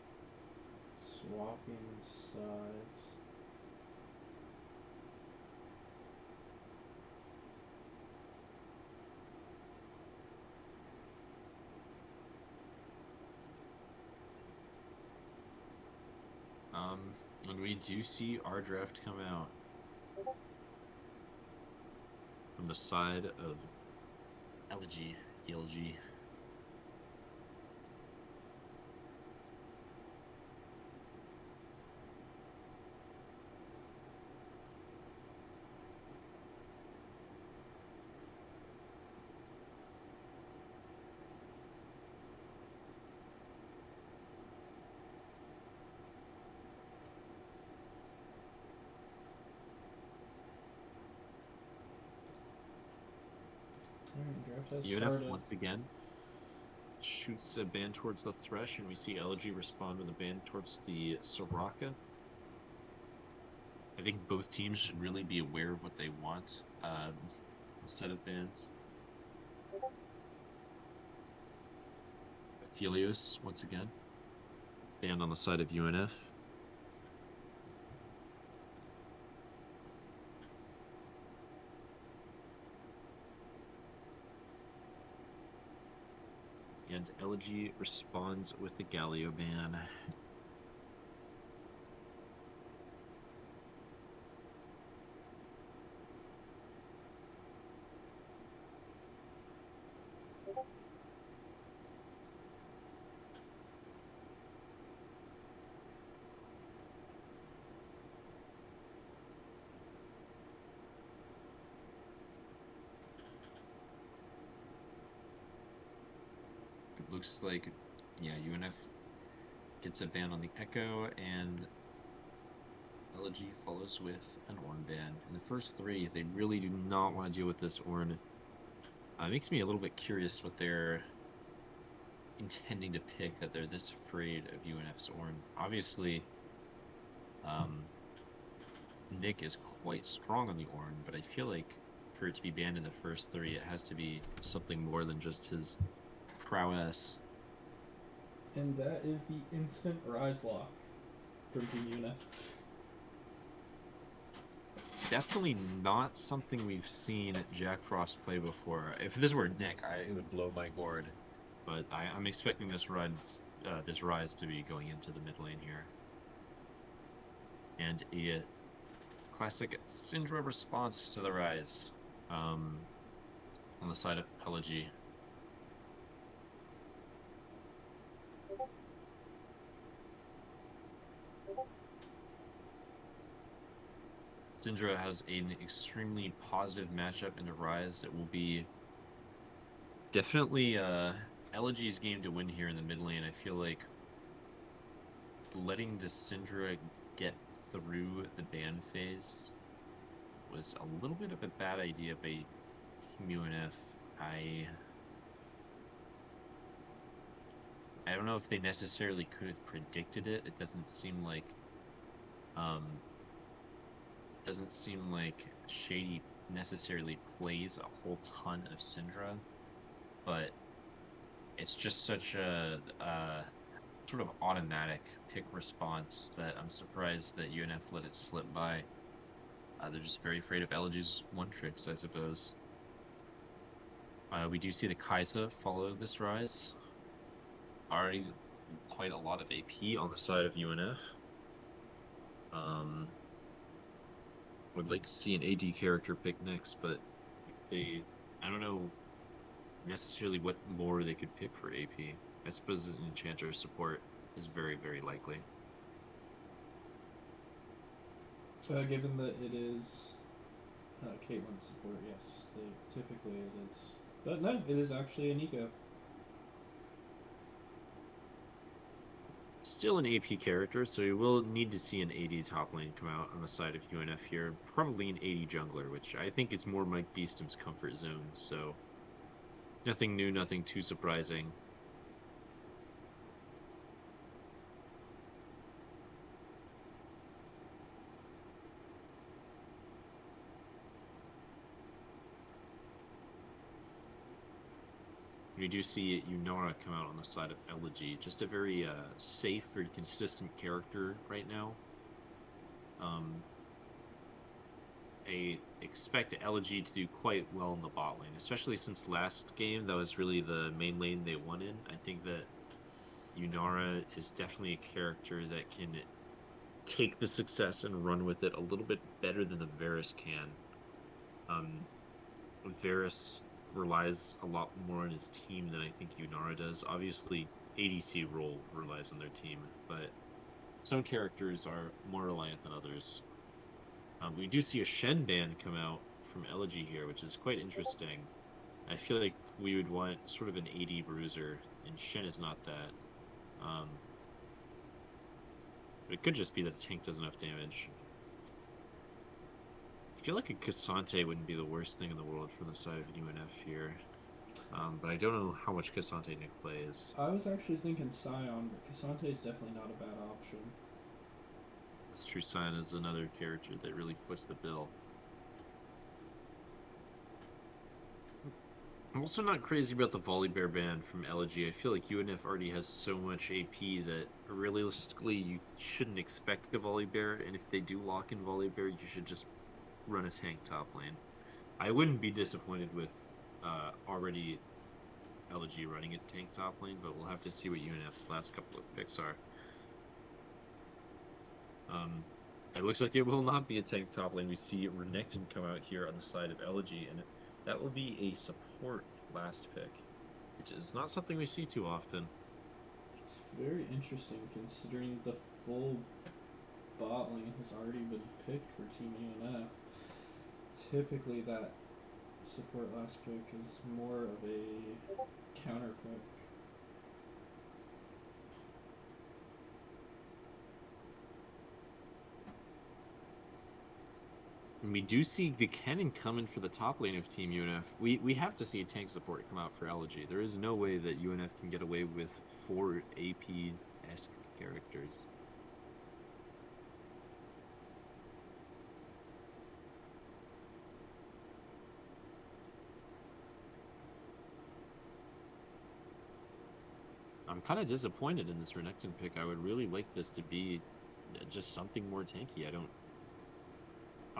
swapping sides. And we do see our draft come out from the side of Elegy, ELG. Alright, draft has UNF started. once again shoots a ban towards the Thresh, and we see Elegy respond with a ban towards the Soraka. I think both teams should really be aware of what they want. set of bans. Aphelios, once again, banned on the side of UNF. And Elegy responds with the Galio ban. It looks like, yeah, UNF gets a ban on the Echo, and Elegy follows with an Ornn ban. In the first three, they really do not want to deal with this Ornn. It makes me a little bit curious what they're intending to pick, that they're this afraid of UNF's Ornn. Obviously, um, Nick is quite strong on the Ornn, but I feel like for it to be banned in the first three, it has to be something more than just his prowess. And that is the instant rise lock from Team UNF. Definitely not something we've seen Jack Frost play before. If this were Nick, it would blow my gourd. But I'm expecting this rise to be going into the mid lane here. And a classic Syndra response to the rise on the side of Elegy. Syndra has an extremely positive matchup in the rise. It will be definitely Elegy's game to win here in the mid lane. I feel like letting the Syndra get through the ban phase was a little bit of a bad idea by Team UNF. I don't know if they necessarily could have predicted it. It um doesn't seem like Shady necessarily plays a whole ton of Syndra, but it's just such a sort of automatic pick response that I'm surprised that UNF let it slip by. They're just very afraid of Elegy's one tricks, I suppose. We do see the Kai'Sa follow this rise. Already quite a lot of AP on the side of UNF. Would like to see an AD character pick next, but if they, I don't know necessarily what more they could pick for AP. I suppose an Enchanter support is very, very likely. Given that it is Caitlyn's support, yes, typically it is. But no, it is actually a Nico. Still an AP character, so we will need to see an AD top lane come out on the side of UNF here. Probably an AD jungler, which I think is more Mike Beestom's comfort zone, so nothing new, nothing too surprising. We do see Yunara come out on the side of Elegy. Just a very safe, very consistent character right now. I expect Elegy to do quite well in the bot lane, especially since last game that was really the main lane they won in. I think that Yunara is definitely a character that can take the success and run with it a little bit better than the Varus can. Um, Varus relies a lot more on his team than I think Yunara does. Obviously, ADC role relies on their team, but some characters are more reliant than others. We do see a Shen ban come out from Elegy here, which is quite interesting. I feel like we would want sort of an AD bruiser, and Shen is not that. Um, but it could just be that the tank does enough damage. I feel like a Cassante wouldn't be the worst thing in the world from the side of UNF here. But I don't know how much Cassante Nick plays. I was actually thinking Scion, but Cassante is definitely not a bad option. This True Sign is another character that really foots the bill. I'm also not crazy about the Volibear ban from Elegy. I feel like UNF already has so much AP that realistically you shouldn't expect a Volibear, and if they do lock in Volibear, you should just run a tank top lane. I wouldn't be disappointed with already Elegy running a tank top lane, but we'll have to see what UNF's last couple of picks are. Um, it looks like it will not be a tank top lane. We see Renekton come out here on the side of Elegy, and that will be a support last pick, which is not something we see too often. It's very interesting considering the full bot lane has already been picked for Team UNF. Typically, that support last pick is more of a counter pick. And we do see the Kennen coming for the top lane of Team UNF. We have to see a tank support come out for Elegy. There is no way that UNF can get away with 4 AP-esque characters. I'm kind of disappointed in this Renekton pick. I would really like this to be just something more tanky. I don't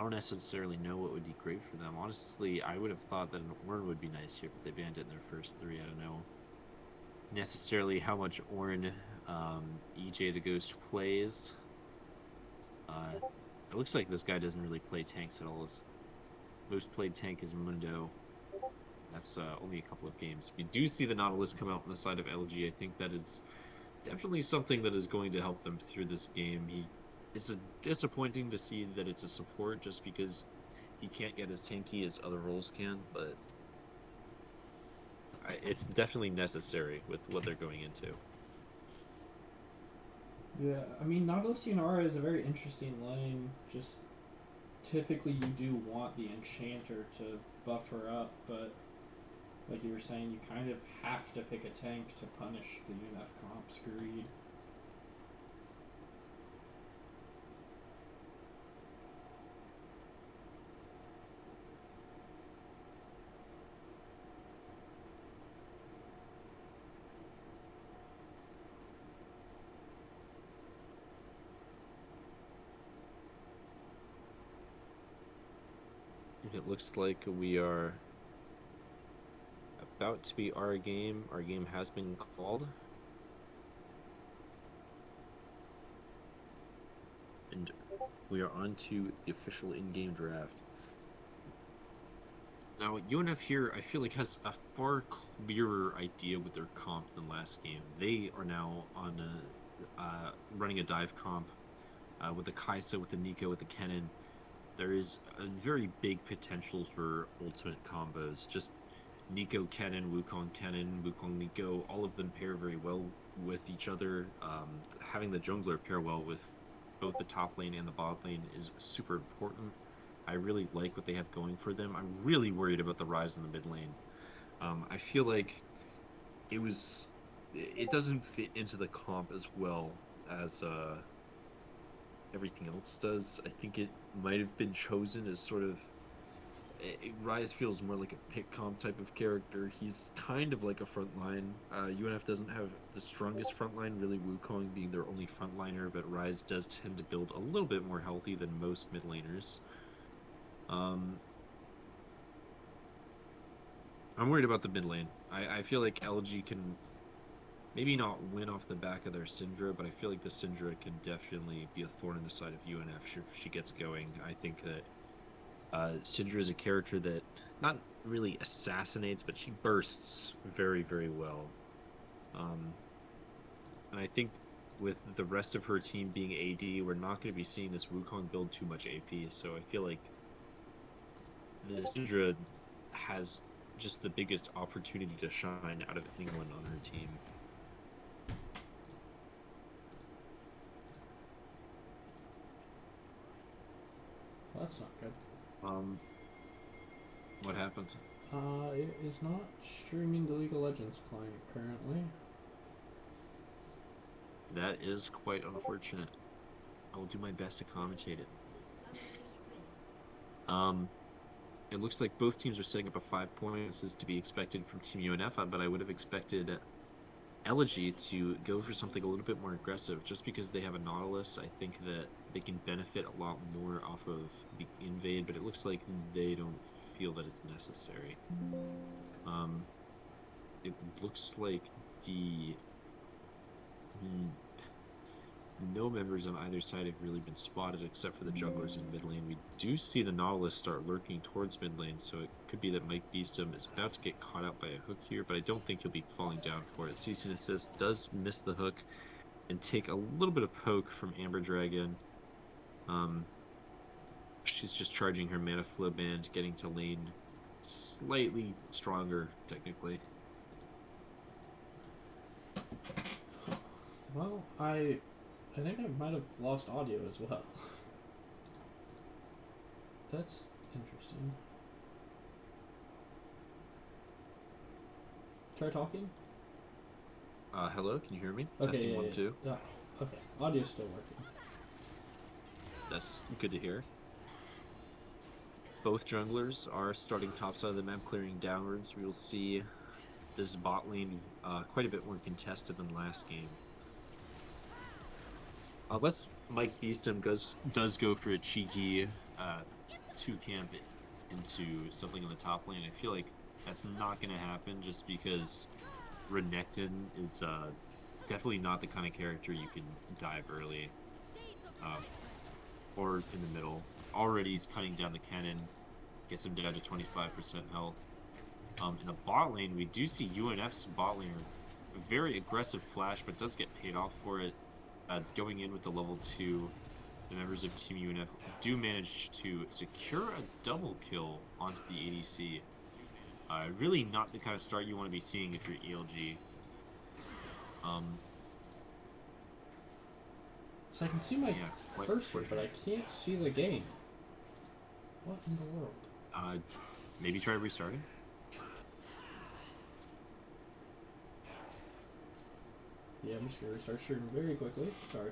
necessarily know what would be great for them. Honestly, I would have thought that an Ornn would be nice here, but they banned it in their first 3. I don't know necessarily how much Ornn EJ the Ghost plays. It looks like this guy doesn't really play tanks at all. His most played tank is Mundo. That's only a couple of games. We do see the Nautilus come out on the side of LG. I think that is definitely something that is going to help them through this game. It's disappointing to see that it's a support just because he can't get as tanky as other roles can, but it's definitely necessary with what they're going into. Yeah, I mean, Nautilus Aura is a very interesting lane. Just typically, you do want the Enchanter to buff her up, but like you were saying, you kind of have to pick a tank to punish the UNF comp's greed. It looks like we are about to be our game. Our game has been called. And we are on to the official in-game draft. Now, UNF here, I feel like, has a far clearer idea with their comp than last game. They are now on running a dive comp with the Kaisa, with the Nico, with the Kennen. There is a very big potential for ultimate combos. Just Nico Kennen, Wukong Kennen, Wukong Nico, all of them pair very well with each other. Having the jungler pair well with both the top lane and the bot lane is super important. I really like what they have going for them. I'm really worried about the rise in the mid lane. I feel like it doesn't fit into the comp as well as everything else does. I think it might have been chosen as sort of Rise feels more like a pick comp type of character. He's kind of like a frontline. UNF doesn't have the strongest frontline, really Wukong being their only frontliner, but Rise does tend to build a little bit more healthy than most mid laners. I'm worried about the mid lane. I feel like LG can maybe not win off the back of their Syndra, but I feel like the Syndra can definitely be a thorn in the side of UNF if she gets going. I think that Syndra is a character that not really assassinates, but she bursts very, very well. And I think with the rest of her team being AD, we're not going to be seeing this Wukong build too much AP. So I feel like the Syndra has just the biggest opportunity to shine out of anyone on her team. Well, that's not good. What happened? It is not streaming the League of Legends client currently. That is quite unfortunate. I will do my best to commentate it. It looks like both teams are setting up a 5 point. This is to be expected from Team UNF, but I would have expected Elegy to go for something a little bit more aggressive. Just because they have a Nautilus, I think that they can benefit a lot more off of the invade, but it looks like they don't feel that it's necessary. Um, it looks like the no members on either side have really been spotted except for the junglers in mid lane. We do see the Nautilus start lurking towards mid lane, so it could be that Mike Beestum is about to get caught out by a hook here, but I don't think he'll be falling down for it. Cease and Assist does miss the hook and take a little bit of poke from Amber Dragon. She's just charging her mana flow band, getting to lane slightly stronger, technically. Well, I think I might have lost audio as well. That's interesting. Try talking. Hello, can you hear me? Okay, Testing yeah, 1 yeah, 2. yeah. Okay, audio's still working. That's good to hear. Both junglers are starting topside of the map, clearing downwards. We will see this bot lane quite a bit more contested than last game. Unless Mike Beeston does go for a cheeky 2-camp into something in the top lane, I feel like that's not going to happen just because Renekton is definitely not the kind of character you can dive early or in the middle. Already he's cutting down the cannon, gets him down to 25% health. In the bot lane, we do see UNF's bot laner very aggressive flash, but does get paid off for it. Going in with the level 2, the members of Team UNF do manage to secure a double kill onto the ADC. Really not the kind of start you want to be seeing if you're ELG. So I can see my cursor, but I can't see the game. What in the world? Maybe try restarting. Yeah, I'm just gonna restart streaming very quickly. Sorry.